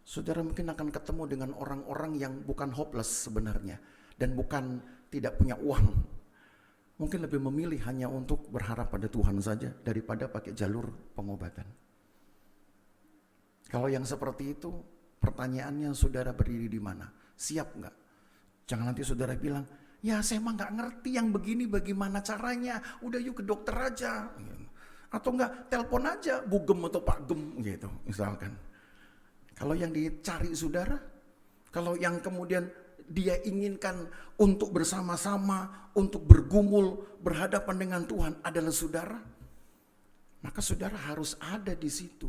Saudara mungkin akan ketemu dengan orang-orang yang bukan hopeless sebenarnya. Dan bukan tidak punya uang. Mungkin lebih memilih hanya untuk berharap pada Tuhan saja daripada pakai jalur pengobatan. Kalau yang seperti itu, pertanyaannya saudara berdiri di mana? Siap nggak? Jangan nanti saudara bilang, ya saya mah nggak ngerti yang begini bagaimana caranya. Udah yuk ke dokter aja. Atau enggak, telepon aja Bu Gem atau Pak Gem gitu misalkan. Kalau yang dicari saudara, kalau yang kemudian dia inginkan untuk bersama-sama, untuk bergumul, berhadapan dengan Tuhan adalah saudara, maka saudara harus ada di situ.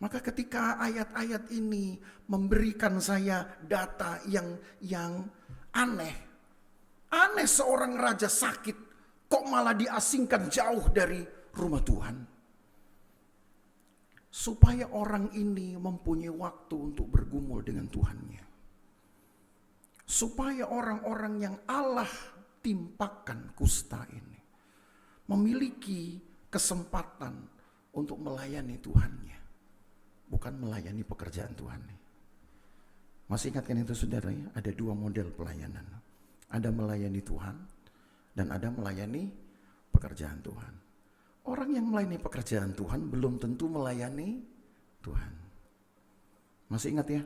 Maka ketika ayat-ayat ini memberikan saya data yang aneh seorang raja sakit, kok malah diasingkan jauh dari rumah Tuhan. Supaya orang ini mempunyai waktu untuk bergumul dengan Tuhannya. Supaya orang-orang yang Allah timpakan kusta ini memiliki kesempatan untuk melayani Tuhannya, bukan melayani pekerjaan Tuhan. Masih ingatkan itu saudara ya? Ada 2 model pelayanan. Ada melayani Tuhan dan ada melayani pekerjaan Tuhan. Orang yang melayani pekerjaan Tuhan belum tentu melayani Tuhan. Masih ingat ya?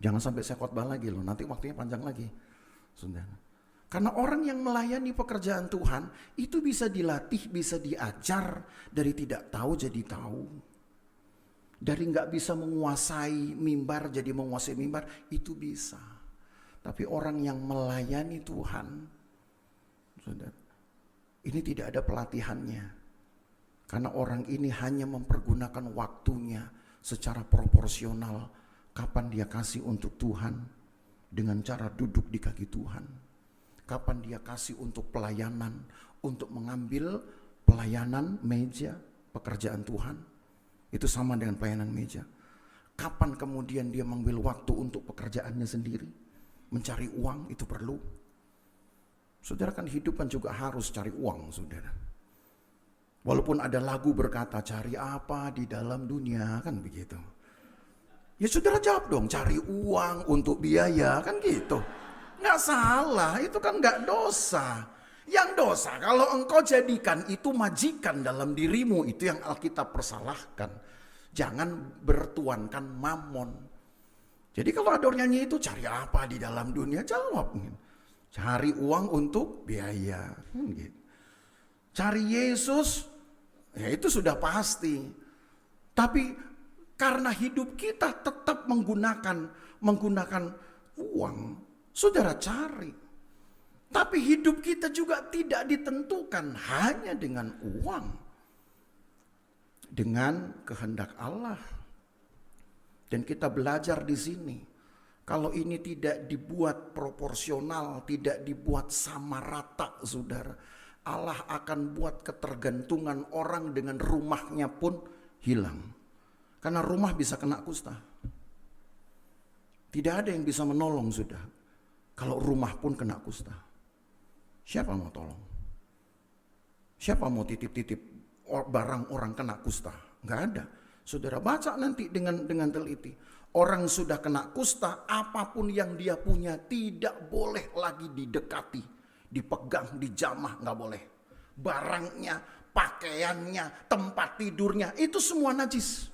Jangan sampai saya khotbah lagi loh, nanti waktunya panjang lagi. Sudah. Karena orang yang melayani pekerjaan Tuhan itu bisa dilatih, bisa diajar dari tidak tahu jadi tahu. Dari nggak bisa menguasai mimbar jadi menguasai mimbar, itu bisa. Tapi orang yang melayani Tuhan, saudara, ini tidak ada pelatihannya. Karena orang ini hanya mempergunakan waktunya secara proporsional. Kapan dia kasih untuk Tuhan dengan cara duduk di kaki Tuhan. Kapan dia kasih untuk pelayanan, untuk mengambil pelayanan meja pekerjaan Tuhan. Itu sama dengan pelayanan meja. Kapan kemudian dia mengambil waktu untuk pekerjaannya sendiri. Mencari uang itu perlu. Saudara kan hidup kan juga harus cari uang, saudara. Walaupun ada lagu berkata cari apa di dalam dunia, kan begitu. Ya saudara jawab dong, cari uang untuk biaya, kan gitu. Nggak salah, itu kan nggak dosa. Yang dosa kalau engkau jadikan itu majikan dalam dirimu, itu yang Alkitab persalahkan. Jangan bertuankan mamon. Jadi kalau ada orang nyanyi itu cari apa di dalam dunia, jawab. Cari uang untuk biaya. Gitu. Cari Yesus, ya itu sudah pasti. Tapi karena hidup kita tetap menggunakan uang, saudara cari. Tapi hidup kita juga tidak ditentukan hanya dengan uang. Dengan kehendak Allah. Dan kita belajar di sini. Kalau ini tidak dibuat proporsional, tidak dibuat sama rata, saudara, Allah akan buat ketergantungan orang dengan rumahnya pun hilang. Karena rumah bisa kena kusta. Tidak ada yang bisa menolong sudah. Kalau rumah pun kena kusta. Siapa mau tolong? Siapa mau titip-titip barang orang kena kusta? Enggak ada. Saudara baca nanti dengan teliti. Orang sudah kena kusta, apapun yang dia punya tidak boleh lagi didekati. Dipegang, dijamah, nggak boleh. Barangnya, pakaiannya, tempat tidurnya, itu semua najis.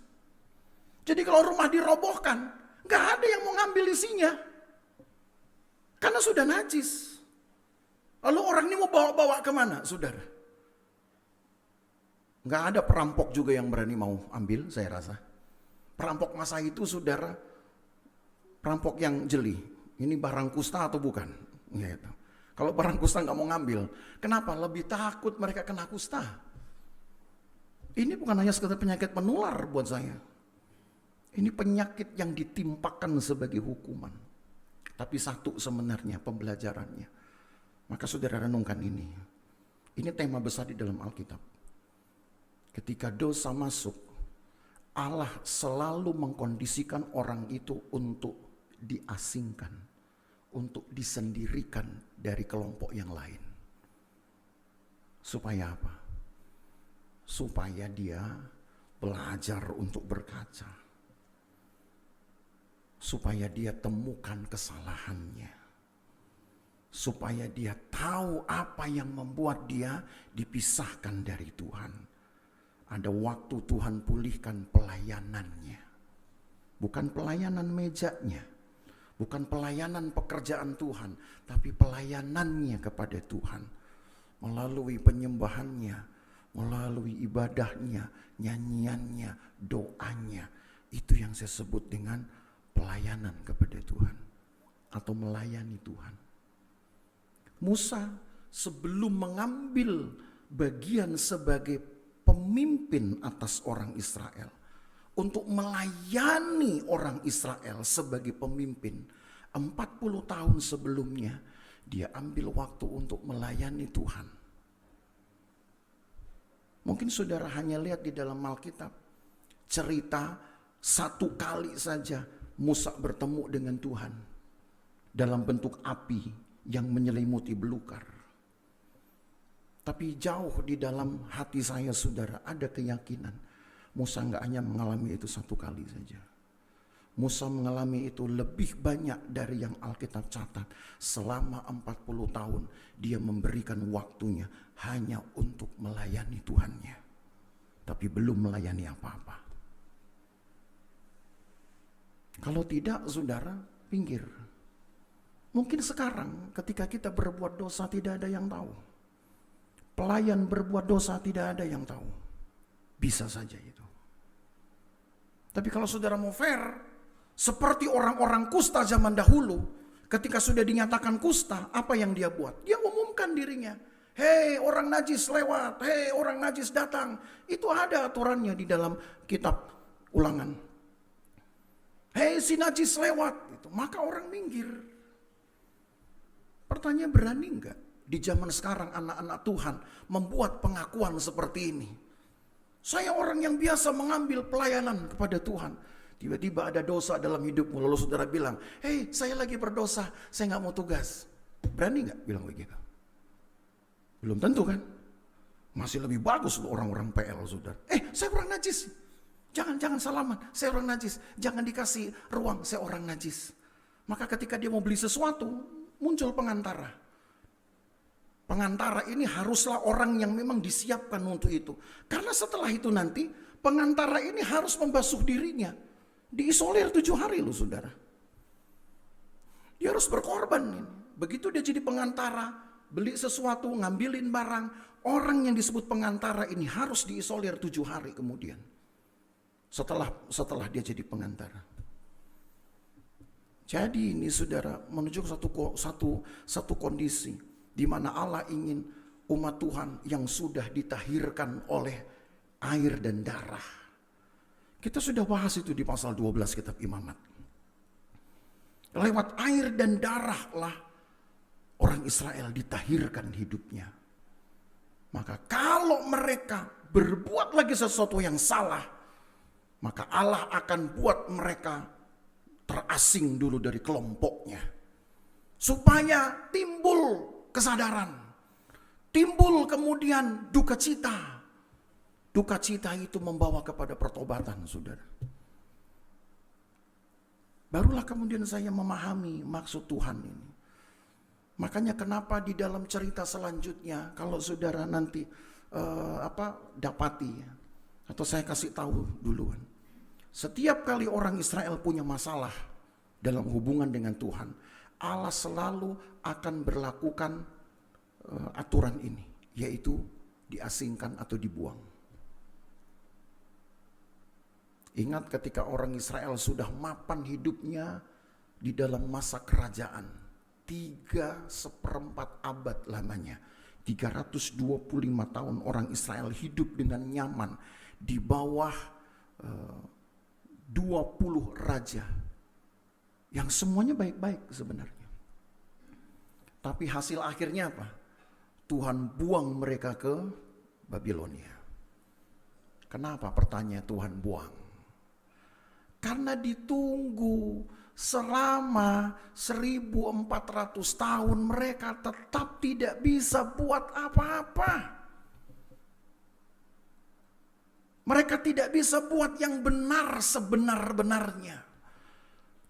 Jadi kalau rumah dirobohkan, nggak ada yang mau ngambil isinya. Karena sudah najis. Lalu orang ini mau bawa-bawa kemana, saudara? Nggak ada perampok juga yang berani mau ambil, saya rasa. Perampok masa itu, saudara, perampok yang jeli. Ini barang kusta atau bukan? Gitu. Kalau barang kusta nggak mau ngambil, kenapa? Lebih takut mereka kena kusta. Ini bukan hanya sekedar penyakit menular buat saya. Ini penyakit yang ditimpakan sebagai hukuman. Tapi satu sebenarnya pembelajarannya. Maka saudara renungkan ini. Ini tema besar di dalam Alkitab. Ketika dosa masuk, Allah selalu mengkondisikan orang itu untuk diasingkan. Untuk disendirikan dari kelompok yang lain. Supaya apa? Supaya dia belajar untuk berkaca. Supaya dia temukan kesalahannya. Supaya dia tahu apa yang membuat dia dipisahkan dari Tuhan. Ada waktu Tuhan pulihkan pelayanannya. Bukan pelayanan mejanya. Bukan pelayanan pekerjaan Tuhan, tapi pelayanannya kepada Tuhan. Melalui penyembahannya, melalui ibadahnya, nyanyiannya, doanya. Itu yang saya sebut dengan pelayanan kepada Tuhan. Atau melayani Tuhan. Musa sebelum mengambil bagian sebagai pemimpin atas orang Israel. Untuk melayani orang Israel sebagai pemimpin. 40 tahun sebelumnya dia ambil waktu untuk melayani Tuhan. Mungkin saudara hanya lihat di dalam Alkitab. Cerita satu kali saja Musa bertemu dengan Tuhan. Dalam bentuk api yang menyelimuti belukar. Tapi jauh di dalam hati saya saudara ada keyakinan. Musa nggak hanya mengalami itu satu kali saja. Musa mengalami itu lebih banyak dari yang Alkitab catat. Selama 40 tahun dia memberikan waktunya hanya untuk melayani Tuhannya. Tapi belum melayani apa-apa. Kalau tidak, saudara, pinggir. Mungkin sekarang ketika kita berbuat dosa tidak ada yang tahu. Pelayan berbuat dosa tidak ada yang tahu. Bisa saja itu. Tapi kalau saudara mau fair, seperti orang-orang kusta zaman dahulu, ketika sudah dinyatakan kusta, apa yang dia buat? Dia umumkan dirinya. Hei orang najis lewat, hei orang najis datang. Itu ada aturannya di dalam kitab Ulangan. Hei si najis lewat, itu maka orang minggir. Pertanyaan, berani enggak di zaman sekarang anak-anak Tuhan membuat pengakuan seperti ini? Saya orang yang biasa mengambil pelayanan kepada Tuhan. Tiba-tiba ada dosa dalam hidupmu, lalu saudara bilang, hei saya lagi berdosa, saya gak mau tugas. Berani gak bilang begitu? Belum tentu kan? Masih lebih bagus loh orang-orang PL, saudara. Saya orang najis. Jangan salaman, saya orang najis. Jangan dikasih ruang, saya orang najis. Maka ketika dia mau beli sesuatu, muncul pengantara. Pengantara ini haruslah orang yang memang disiapkan untuk itu. Karena setelah itu nanti, pengantara ini harus membasuh dirinya. Diisolir 7 hari loh saudara. Dia harus berkorban ini. Begitu dia jadi pengantara, beli sesuatu, ngambilin barang, orang yang disebut pengantara ini harus diisolir 7 hari kemudian. Setelah dia jadi pengantara. Jadi ini saudara menuju satu kondisi di mana Allah ingin umat Tuhan yang sudah ditahirkan oleh air dan darah. Kita sudah bahas itu di pasal 12 kitab Imamat. Lewat air dan darah lah orang Israel ditahirkan hidupnya. Maka kalau mereka berbuat lagi sesuatu yang salah, maka Allah akan buat mereka terasing dulu dari kelompoknya. Supaya timbul kesadaran. Timbul kemudian duka cita. Duka cita itu membawa kepada pertobatan, saudara. Barulah kemudian saya memahami maksud Tuhan ini. Makanya kenapa di dalam cerita selanjutnya, kalau saudara nanti dapati, atau saya kasih tahu duluan. Setiap kali orang Israel punya masalah dalam hubungan dengan Tuhan, Allah selalu akan berlakukan aturan ini, yaitu diasingkan atau dibuang. Ingat ketika orang Israel sudah mapan hidupnya di dalam masa kerajaan, 3/4 abad lamanya, 325 tahun orang Israel hidup dengan nyaman di bawah 20 raja yang semuanya baik-baik sebenarnya. Tapi hasil akhirnya apa? Tuhan buang mereka ke Babilonia. Kenapa pertanyaan Tuhan buang? Karena ditunggu selama 1400 tahun mereka tetap tidak bisa buat apa-apa. Mereka tidak bisa buat yang benar sebenar-benarnya.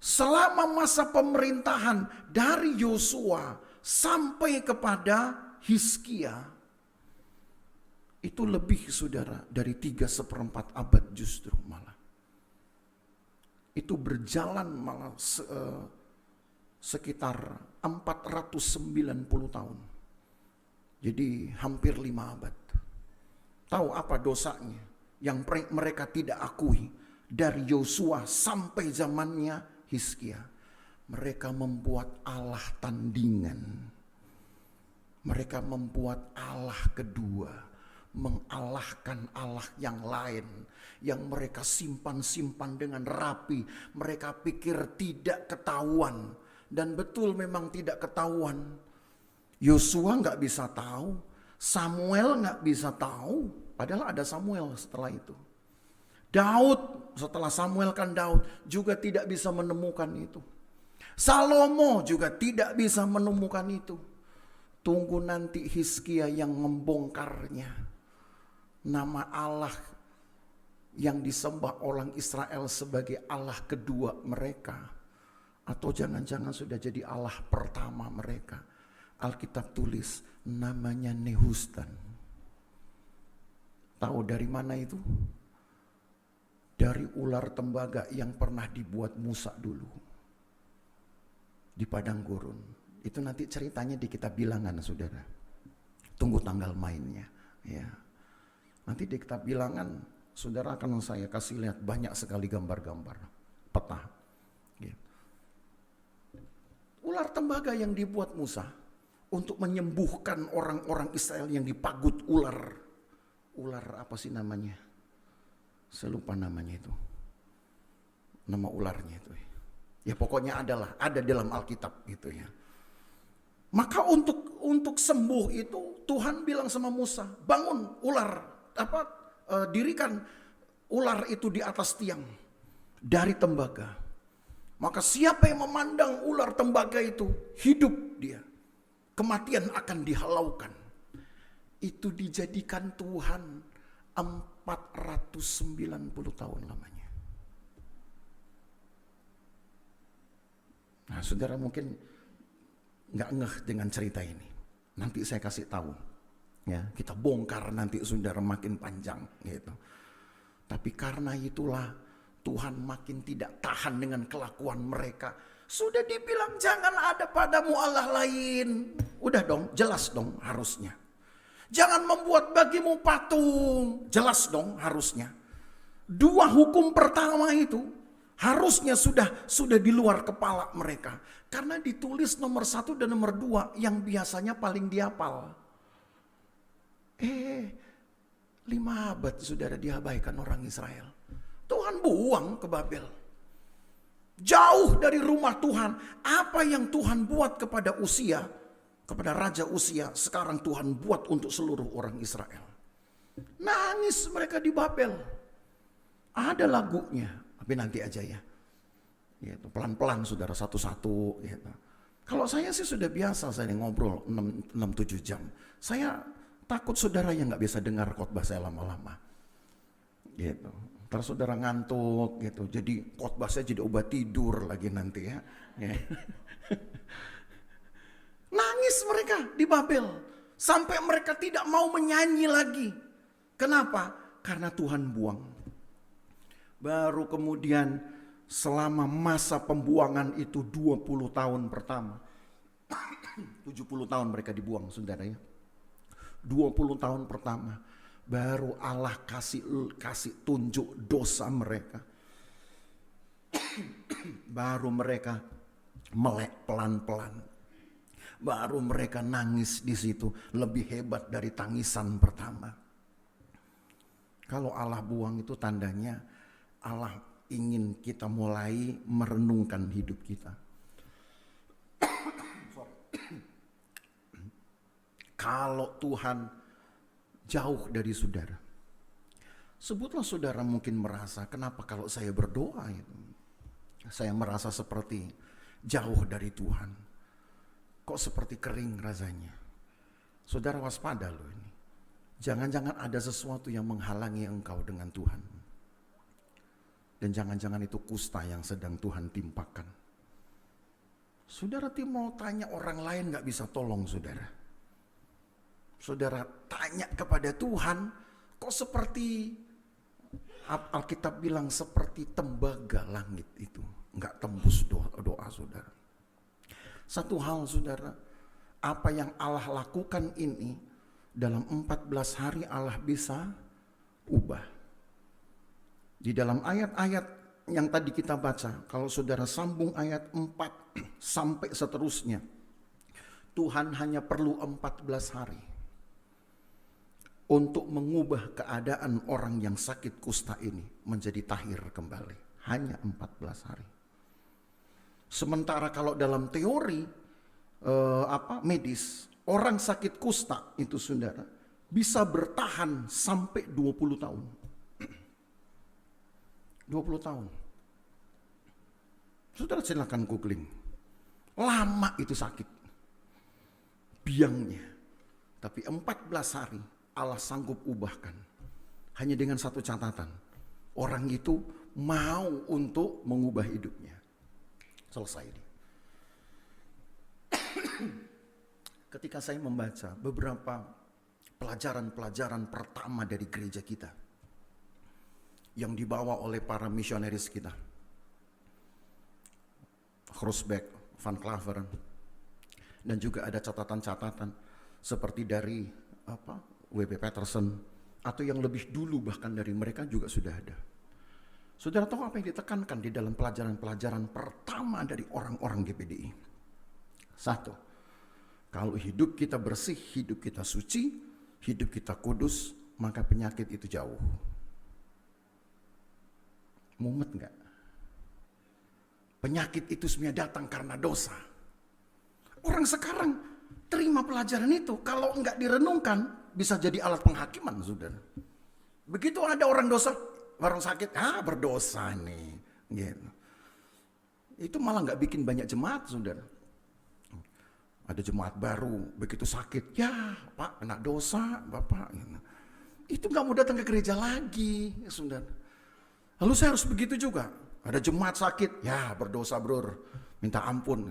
Selama masa pemerintahan dari Yosua sampai kepada Hizkia, itu lebih saudara dari 3/4 abad justru malah. Itu berjalan malah sekitar 490 tahun. Jadi hampir 5 abad. Tahu apa dosanya yang mereka tidak akui dari Yosua sampai zamannya Hizkia? Mereka membuat Allah tandingan. Mereka membuat Allah kedua, mengalahkan Allah yang lain yang mereka simpan-simpan dengan rapi. Mereka pikir tidak ketahuan, dan betul memang tidak ketahuan. Yosua nggak bisa tahu, Samuel nggak bisa tahu, padahal ada Samuel setelah itu. Daud, setelah Samuel kan Daud juga tidak bisa menemukan itu. Salomo juga tidak bisa menemukan itu. Tunggu nanti Hizkia yang membongkarnya. Nama Allah yang disembah orang Israel sebagai Allah kedua mereka, atau jangan-jangan sudah jadi Allah pertama mereka. Alkitab tulis namanya Nehustan. Tahu dari mana itu? Dari ular tembaga yang pernah dibuat Musa dulu di padang gurun. Itu nanti ceritanya di kitab Bilangan, saudara. Tunggu tanggal mainnya, ya. Nanti di kitab Bilangan, saudara akan saya kasih lihat banyak sekali gambar-gambar peta. Ya. Ular tembaga yang dibuat Musa untuk menyembuhkan orang-orang Israel yang dipagut ular. Ular apa sih namanya? Saya lupa namanya itu. Nama ularnya itu. Ya pokoknya ada dalam Alkitab gitu ya. Maka untuk sembuh itu Tuhan bilang sama Musa, bangun ular, dirikan ular itu di atas tiang dari tembaga. Maka siapa yang memandang ular tembaga itu, hidup dia. Kematian akan dihalaukan. Itu dijadikan Tuhan 490 tahun lamanya. Nah, saudara mungkin nggak ngeh dengan cerita ini. Nanti saya kasih tahu. Ya, kita bongkar nanti saudara makin panjang gitu. Tapi karena itulah Tuhan makin tidak tahan dengan kelakuan mereka. Sudah dibilang jangan ada padamu Allah lain. Udah dong, jelas dong harusnya. Jangan membuat bagimu patung. Jelas dong harusnya. Dua hukum pertama itu harusnya sudah di luar kepala mereka. Karena ditulis nomor 1 dan nomor 2 yang biasanya paling dihafal. 5 abad saudara diabaikan orang Israel. Tuhan buang ke Babel. Jauh dari rumah Tuhan. Apa yang Tuhan buat kepada Usia, kepada Raja Usia, sekarang Tuhan buat untuk seluruh orang Israel. Nangis mereka di Babel. Ada lagunya, tapi nanti aja ya. Gitu, pelan-pelan saudara, satu-satu. Gitu. Kalau saya sih sudah biasa, saya ngobrol 6-7 jam. Saya takut saudara yang gak bisa dengar khotbah saya lama-lama. Gitu. Terus saudara ngantuk gitu. Jadi khotbah saya jadi obat tidur lagi nanti ya. Nangis mereka di Babel. Sampai mereka tidak mau menyanyi lagi. Kenapa? Karena Tuhan buang. Baru kemudian selama masa pembuangan itu 20 tahun pertama. 70 tahun mereka dibuang saudara ya. 20 tahun pertama. Baru Allah kasih tunjuk dosa mereka. Baru mereka melek pelan-pelan. Baru mereka nangis di situ. Lebih hebat dari tangisan pertama. Kalau Allah buang itu tandanya Allah ingin kita mulai merenungkan hidup kita. Kalau Tuhan jauh dari saudara. Sebutlah saudara mungkin merasa, kenapa kalau saya berdoa itu, saya merasa seperti jauh dari Tuhan. Kok seperti kering rasanya. Saudara waspada loh ini. Jangan-jangan ada sesuatu yang menghalangi engkau dengan Tuhan. Dan jangan-jangan itu kusta yang sedang Tuhan timpakan. Saudara mau tanya orang lain gak bisa tolong saudara. Saudara tanya kepada Tuhan, kok seperti Alkitab bilang seperti tembaga langit itu. Enggak tembus doa saudara. Satu hal saudara, apa yang Allah lakukan ini, dalam 14 hari Allah bisa ubah. Di dalam ayat-ayat yang tadi kita baca, kalau saudara sambung ayat 4 sampai seterusnya, Tuhan hanya perlu 14 hari. Untuk mengubah keadaan orang yang sakit kusta ini menjadi tahir kembali. Hanya 14 hari. Sementara kalau dalam teori medis, orang sakit kusta itu saudara bisa bertahan sampai 20 tahun. 20 tahun. Saudara silakan googling. Lama itu sakit. Biangnya. Tapi 14 hari Allah sanggup ubahkan. Hanya dengan satu catatan. orang itu mau untuk mengubah hidupnya. Selesai dia. Ketika saya membaca beberapa pelajaran-pelajaran pertama dari gereja kita yang dibawa oleh para misionaris kita, Groesbeck, Van Claveren, dan juga ada catatan-catatan seperti dari W.B. Peterson, atau yang lebih dulu bahkan dari mereka juga sudah ada. Saudara tahu apa yang ditekankan di dalam pelajaran-pelajaran pertama dari orang-orang GPDI? Satu, kalau hidup kita bersih, hidup kita suci, hidup kita kudus, maka penyakit itu jauh. Mumet enggak? Penyakit itu sebenarnya datang karena dosa. Orang sekarang terima pelajaran itu, kalau enggak direnungkan, bisa jadi alat penghakiman, saudara. Begitu ada orang dosa, orang sakit, berdosa nih. Gitu. Itu malah enggak bikin banyak jemaat, saudara. Ada jemaat baru, begitu sakit, ya Pak kena dosa, Bapak. Itu gak mau datang ke gereja lagi, saudara. Lalu saya harus begitu juga. Ada jemaat sakit, ya berdosa bro, minta ampun.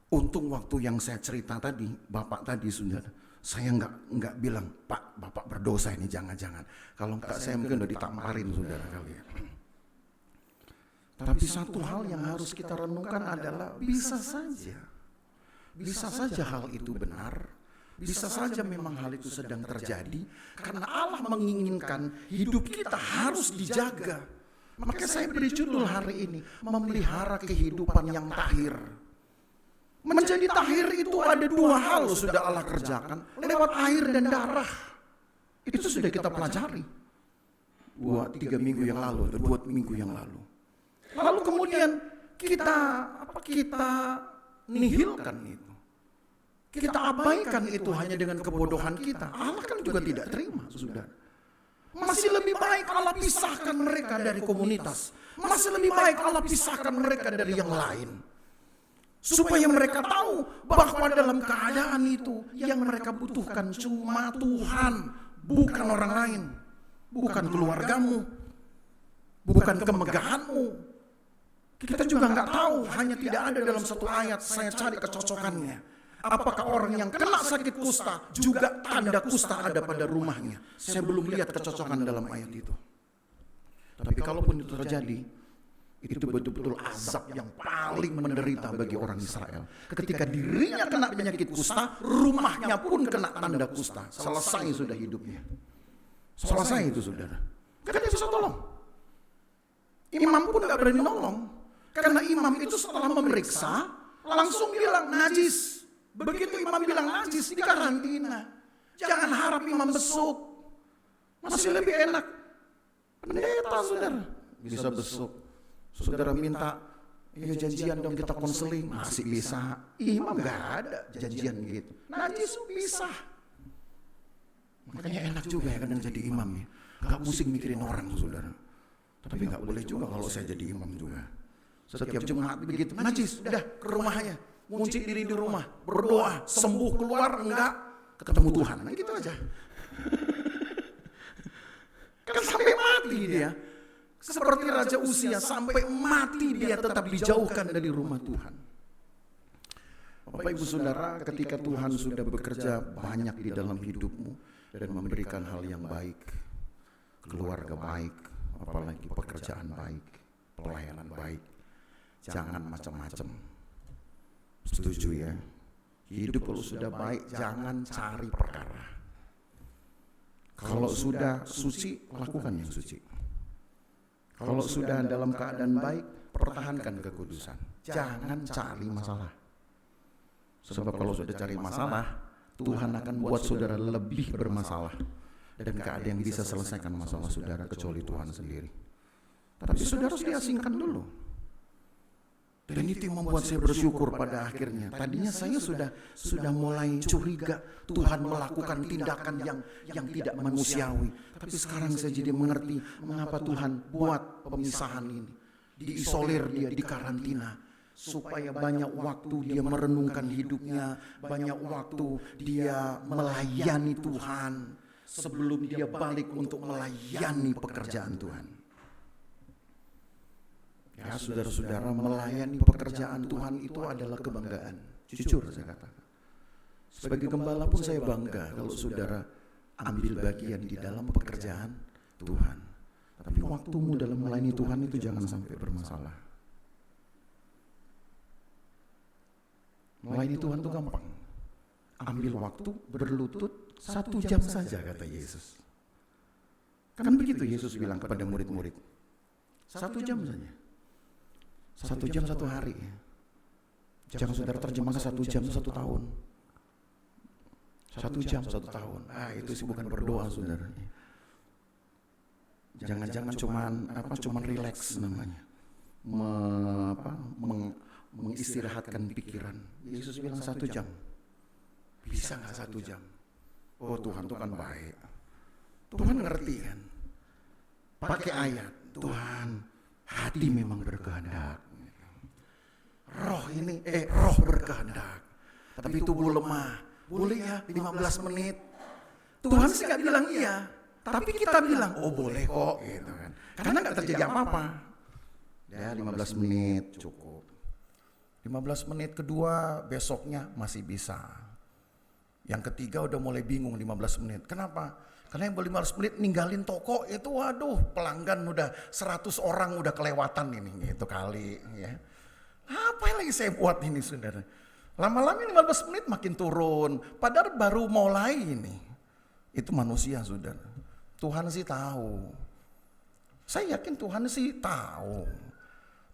Untung waktu yang saya cerita tadi, Bapak tadi, saudara, saya nggak bilang, Pak, Bapak berdosa ini, jangan-jangan. Kalau enggak saya mungkin udah ditamparin, saudara kalian. Tapi satu hal yang harus kita renungkan adalah bisa saja hal itu benar, bisa saja memang hal itu sedang terjadi, karena Allah menginginkan hidup kita harus dijaga. Maka saya beri judul hari ini, memelihara kehidupan yang tahir. Menjadi tahir itu ada dua hal sudah Allah kerjakan, lewat air dan darah. Itu sudah kita pelajari 2-3 minggu yang lalu, atau 2 minggu yang lalu. Lalu kemudian kita nihilkan itu. Kita abaikan itu hanya dengan kebodohan kita. Allah kan juga tidak terima, saudara. Masih lebih baik Allah pisahkan mereka dari komunitas. Masih lebih baik Allah pisahkan mereka dari yang lain. Supaya mereka tahu bahwa dalam keadaan itu yang mereka butuhkan cuma Tuhan, bukan orang lain. Bukan keluargamu, bukan kemegahanmu. Kita juga nggak tahu, hanya tidak ada dalam satu ayat, saya cari kecocokannya. Apakah orang yang kena sakit kusta juga tanda kusta ada pada rumahnya? Saya belum lihat kecocokan dalam ayat itu. Tapi kalaupun itu terjadi, itu betul-betul azab yang paling menderita bagi orang Israel. Ketika dirinya kena penyakit kusta, rumahnya pun kena tanda kusta. Selesai sudah hidupnya. Selesai itu, saudara. Karena dia bisa tolong. Imam pun gak berani nolong. Karena imam itu setelah memeriksa, langsung bilang najis. Begitu imam bilang najis, dikarantina. Jangan harap imam besuk. Masih lebih enak pendeta, saudara. Bisa besuk. Saudara minta, ya janjian dong kita konseling. Masih bisa. Imam gak ada janjian gitu. Najis bisa. Makanya enak juga ya kadang jadi imam ya. Gak pusing mikirin orang, saudara. Tapi gak boleh juga kalau saya jadi imam juga. Setiap Jumat begitu, najis, udah ke rumahnya. Ngunci diri di rumah, berdoa, sembuh, keluar, enggak, ketemu Tuhan. Nah gitu aja. Kan sampai mati dia. Seperti Raja Uzia, sampai mati dia tetap dijauhkan dari rumah Tuhan. Bapak Ibu Saudara, ketika Tuhan sudah bekerja banyak di dalam hidupmu dan memberikan hal yang baik, keluarga baik, apalagi pekerjaan baik, pelayanan baik, jangan macam-macam. Setuju ya? Hidup kalau sudah baik, jangan cari perkara. Kalau sudah suci, lakukan yang suci. Kalau sudah dalam keadaan baik, pertahankan kekudusan. Jangan cari masalah. Sebab kalau sudah cari masalah, Tuhan akan buat saudara lebih bermasalah. Dan gak ada yang bisa selesaikan masalah saudara kecuali Tuhan sendiri. Tapi saudara harus diasingkan dulu. Dan itu yang membuat saya bersyukur pada akhirnya. Tadinya saya sudah mulai curiga Tuhan melakukan tindakan yang tidak manusiawi. Tapi sekarang saya jadi mengerti mengapa Tuhan buat pemisahan ini. Diisolir dia, di karantina. Supaya banyak waktu dia merenungkan hidupnya. Banyak waktu dia melayani Tuhan. sebelum dia balik untuk melayani pekerjaan Tuhan. Ya saudara-saudara, melayani pekerjaan Tuhan itu adalah kebanggaan. Jujur saya katakan. Sebagai gembala pun saya bangga kalau saudara ambil bagian di dalam pekerjaan Tuhan. Tapi waktumu dalam melayani Tuhan itu jangan sampai bermasalah. Melayani Tuhan itu gampang. Ambil waktu berlutut 1 jam saja kata Yesus. Kan begitu Yesus bilang kepada murid-murid. 1 jam saja. 1 jam 1 hari. Jangan saudara terjemahkan 1 jam 1 tahun. 1 jam 1 tahun. Itu sih bukan berdoa saudara. Jangan-jangan cuman relax namanya. Mengistirahatkan pikiran. Yesus bilang 1 jam. Bisa gak 1 jam? Oh Tuhan itu kan baik. Tuhan ngerti kan? Pakai ayat. Tuhan, hati memang berkehendak. Roh berkehendak. Tapi tubuh lemah. Boleh ya 15 menit. Tuhan sih gak bilang iya. Tapi kita bilang, oh boleh kok gitu kan. Karena gak terjadi apa-apa. Ya 15 menit cukup. 15 menit kedua besoknya masih bisa. Yang ketiga udah mulai bingung 15 menit. Kenapa? Karena yang 15 menit ninggalin toko itu waduh pelanggan udah 100 orang udah kelewatan ini gitu kali ya. Apa yang lagi saya buat ini saudara? Lama-lama 15 menit makin turun. Padahal baru mulai ini. Itu manusia saudara. Tuhan sih tahu. Saya yakin Tuhan sih tahu.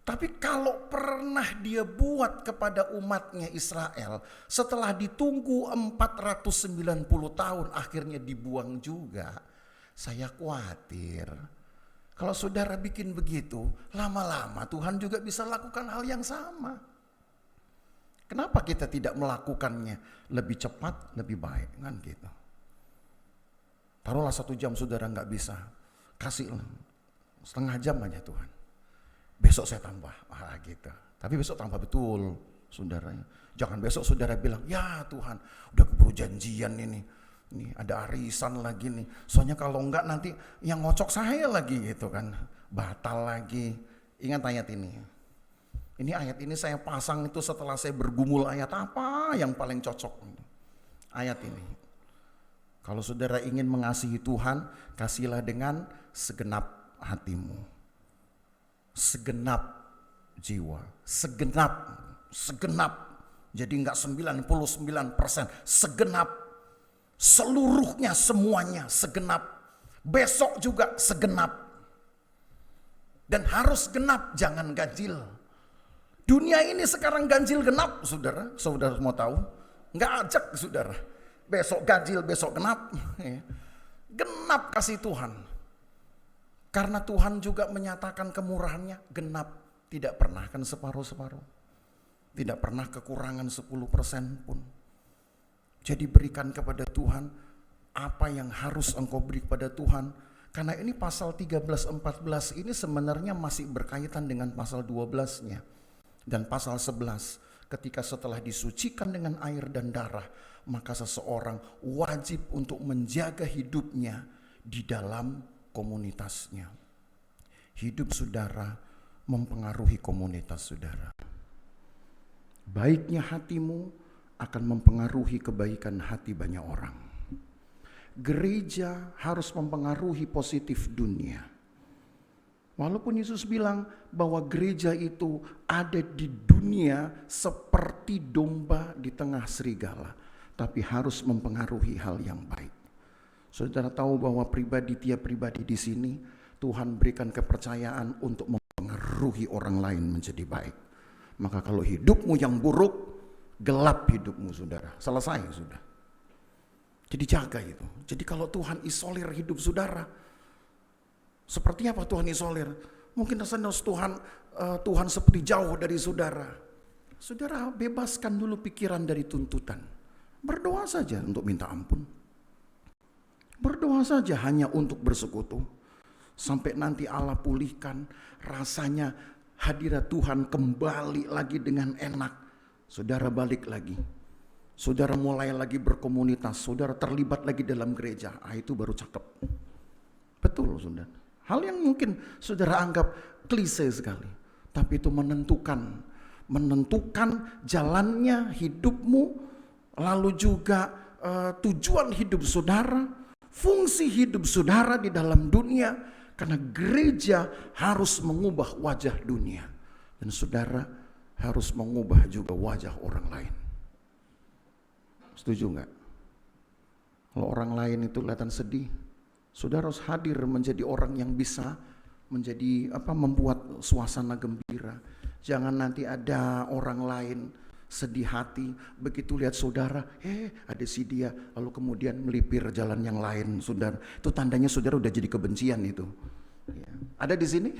Tapi kalau pernah dia buat kepada umatnya Israel, setelah ditunggu 490 tahun akhirnya dibuang juga. Saya khawatir. Kalau saudara bikin begitu, lama-lama Tuhan juga bisa lakukan hal yang sama. Kenapa kita tidak melakukannya lebih cepat, lebih baik? Kan gitu. Taruhlah 1 jam saudara nggak bisa. Kasihlah setengah jam aja Tuhan. Besok saya tambah, gitu. Tapi besok tambah betul, saudaranya. Jangan besok saudara bilang, ya Tuhan, udah keburu janjian ini ada arisan lagi nih. Soalnya kalau enggak nanti yang ngocok saya lagi gitu kan, batal lagi. Ingat ayat ini. Ini ayat ini saya pasang itu setelah saya bergumul ayat apa yang paling cocok. Ayat ini. Kalau saudara ingin mengasihi Tuhan, kasihlah dengan segenap hatimu. Segenap jiwa, segenap, jadi enggak 99%, segenap, seluruhnya semuanya segenap, besok juga segenap, dan harus genap, jangan ganjil. Dunia ini sekarang ganjil genap, saudara mau tahu, enggak ajak saudara, besok ganjil, besok genap, genap kasih Tuhan. Karena Tuhan juga menyatakan kemurahannya genap, tidak pernah kan separuh-separuh. Tidak pernah kekurangan 10% pun. Jadi berikan kepada Tuhan apa yang harus engkau beri kepada Tuhan. Karena ini pasal 13-14 ini sebenarnya masih berkaitan dengan pasal 12-nya. Dan pasal 11, ketika setelah disucikan dengan air dan darah, maka seseorang wajib untuk menjaga hidupnya di dalam komunitasnya. Hidup saudara mempengaruhi komunitas saudara. Baiknya hatimu akan mempengaruhi kebaikan hati banyak orang. Gereja harus mempengaruhi positif dunia. Walaupun Yesus bilang bahwa gereja itu ada di dunia seperti domba di tengah serigala, tapi harus mempengaruhi hal yang baik. Saudara tahu bahwa tiap pribadi di sini Tuhan berikan kepercayaan untuk mempengaruhi orang lain menjadi baik. Maka kalau hidupmu yang buruk, gelap hidupmu saudara. Selesai sudah. Jadi jaga itu. Jadi kalau Tuhan isolir hidup saudara, seperti apa Tuhan isolir? Mungkin rasanya Tuhan seperti jauh dari saudara. Saudara bebaskan dulu pikiran dari tuntutan. Berdoa saja untuk minta ampun. Berdoa saja hanya untuk bersekutu. Sampai nanti Allah pulihkan rasanya hadirat Tuhan kembali lagi dengan enak. Saudara balik lagi. Saudara mulai lagi berkomunitas, saudara terlibat lagi dalam gereja, itu baru cakep. Betul saudara. Hal yang mungkin saudara anggap klise sekali, tapi itu menentukan jalannya hidupmu, lalu juga tujuan hidup saudara, fungsi hidup saudara di dalam dunia. Karena gereja harus mengubah wajah dunia, dan saudara harus mengubah juga wajah orang lain. Setuju nggak? Kalau orang lain itu kelihatan sedih, saudara harus hadir menjadi orang yang bisa membuat suasana gembira. Jangan nanti ada orang lain sedih hati, begitu lihat saudara, ada si dia, lalu kemudian melipir jalan yang lain, saudara. Itu tandanya saudara udah jadi kebencian itu. Ya. Ada di sini?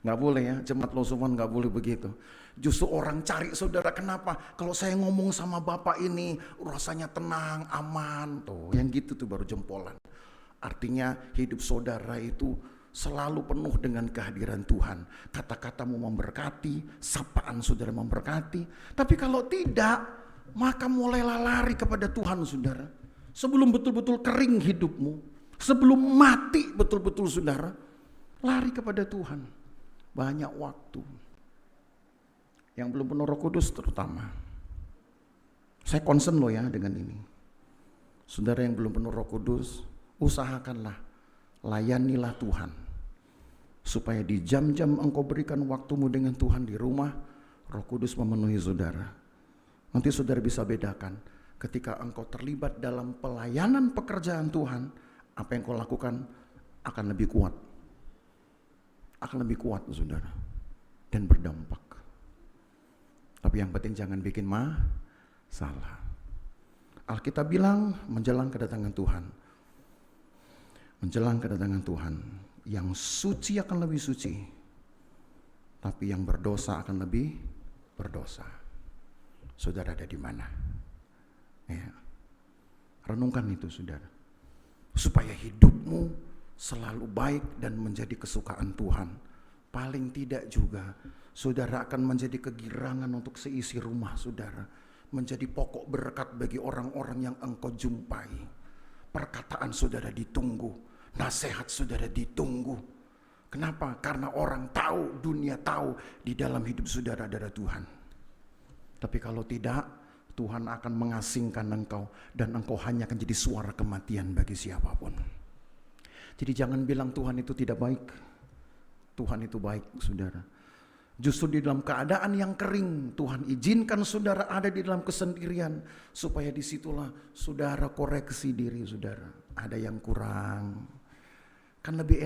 Nggak boleh ya, jemaat Losuman nggak boleh begitu. Justru orang cari saudara, kenapa? Kalau saya ngomong sama bapak ini, rasanya tenang, aman, tuh, yang gitu tuh baru jempolan. Artinya hidup saudara itu selalu penuh dengan kehadiran Tuhan. Kata-katamu memberkati, sapaan saudara memberkati. Tapi kalau tidak, maka mulailah lari kepada Tuhan saudara. Sebelum betul-betul kering hidupmu, sebelum mati betul-betul saudara, lari kepada Tuhan. Banyak waktu. Yang belum penuh Roh Kudus terutama. Saya concern loh ya dengan ini. Saudara yang belum penuh Roh Kudus, usahakanlah layanilah Tuhan, supaya di jam-jam engkau berikan waktumu dengan Tuhan di rumah, Roh Kudus memenuhi saudara. Nanti saudara bisa bedakan ketika engkau terlibat dalam pelayanan pekerjaan Tuhan, apa yang kau lakukan akan lebih kuat. Akan lebih kuat saudara, dan berdampak. Tapi yang penting jangan bikin masalah. Alkitab bilang menjelang kedatangan Tuhan. Menjelang kedatangan Tuhan, yang suci akan lebih suci, tapi yang berdosa akan lebih berdosa. Saudara ada di mana? Ya. Renungkan itu saudara, supaya hidupmu selalu baik dan menjadi kesukaan Tuhan. Paling tidak juga saudara akan menjadi kegirangan untuk seisi rumah saudara, menjadi pokok berkat bagi orang-orang yang engkau jumpai. Perkataan saudara ditunggu, nasihat saudara ditunggu. Kenapa? Karena orang tahu, dunia tahu di dalam hidup saudara ada Tuhan. Tapi kalau tidak, Tuhan akan mengasingkan engkau, dan engkau hanya akan jadi suara kematian bagi siapapun. Jadi jangan bilang Tuhan itu tidak baik. Tuhan itu baik saudara. Justru di dalam keadaan yang kering, Tuhan izinkan saudara ada di dalam kesendirian, supaya disitulah saudara koreksi diri saudara. Ada yang kurang. Kan lebih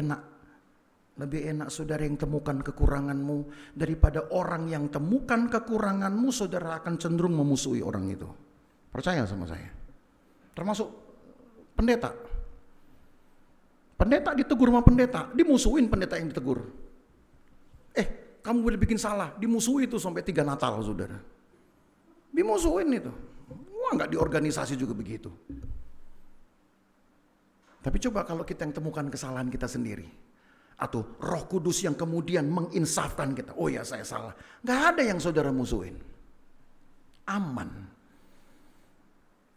enak saudara yang temukan kekuranganmu, daripada orang yang temukan kekuranganmu, saudara akan cenderung memusuhi orang itu. Percaya sama saya. Termasuk pendeta. Pendeta ditegur sama pendeta, dimusuhin pendeta yang ditegur. Kamu boleh bikin salah, dimusuhi itu sampai 3 Natal saudara. Dimusuhin itu. Wah, nggak di organisasi juga begitu. Tapi coba kalau kita yang temukan kesalahan kita sendiri, atau Roh Kudus yang kemudian menginsafkan kita, oh ya saya salah. Nggak ada yang saudara musuhin. Aman.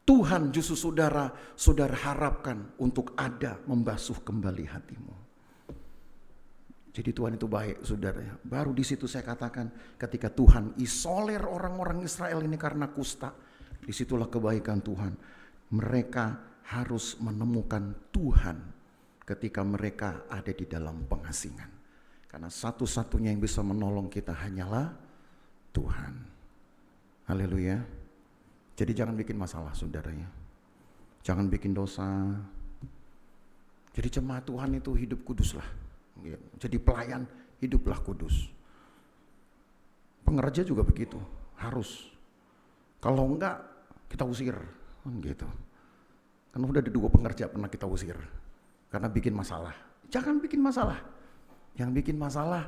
Tuhan justru saudara harapkan untuk ada membasuh kembali hatimu. Jadi Tuhan itu baik saudara. Baru di situ saya katakan, ketika Tuhan isolir orang-orang Israel ini karena kusta, disitulah kebaikan Tuhan. Mereka harus menemukan Tuhan ketika mereka ada di dalam pengasingan. Karena satu-satunya yang bisa menolong kita hanyalah Tuhan. Haleluya. Jadi jangan bikin masalah saudara ya. Jangan bikin dosa. Jadi jemaat Tuhan itu hidup kudus lah. Jadi pelayan hiduplah kudus. Pengerja juga begitu, harus. Kalau enggak kita usir, gitu. Karena udah ada 2 pengerja pernah kita usir karena bikin masalah. Jangan bikin masalah. Yang bikin masalah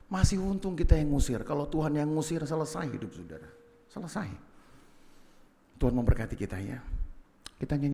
masih untung kita yang ngusir. Kalau Tuhan yang ngusir, selesai hidup saudara. Selesai. Tuhan memberkati kita ya. Kita nyanyi.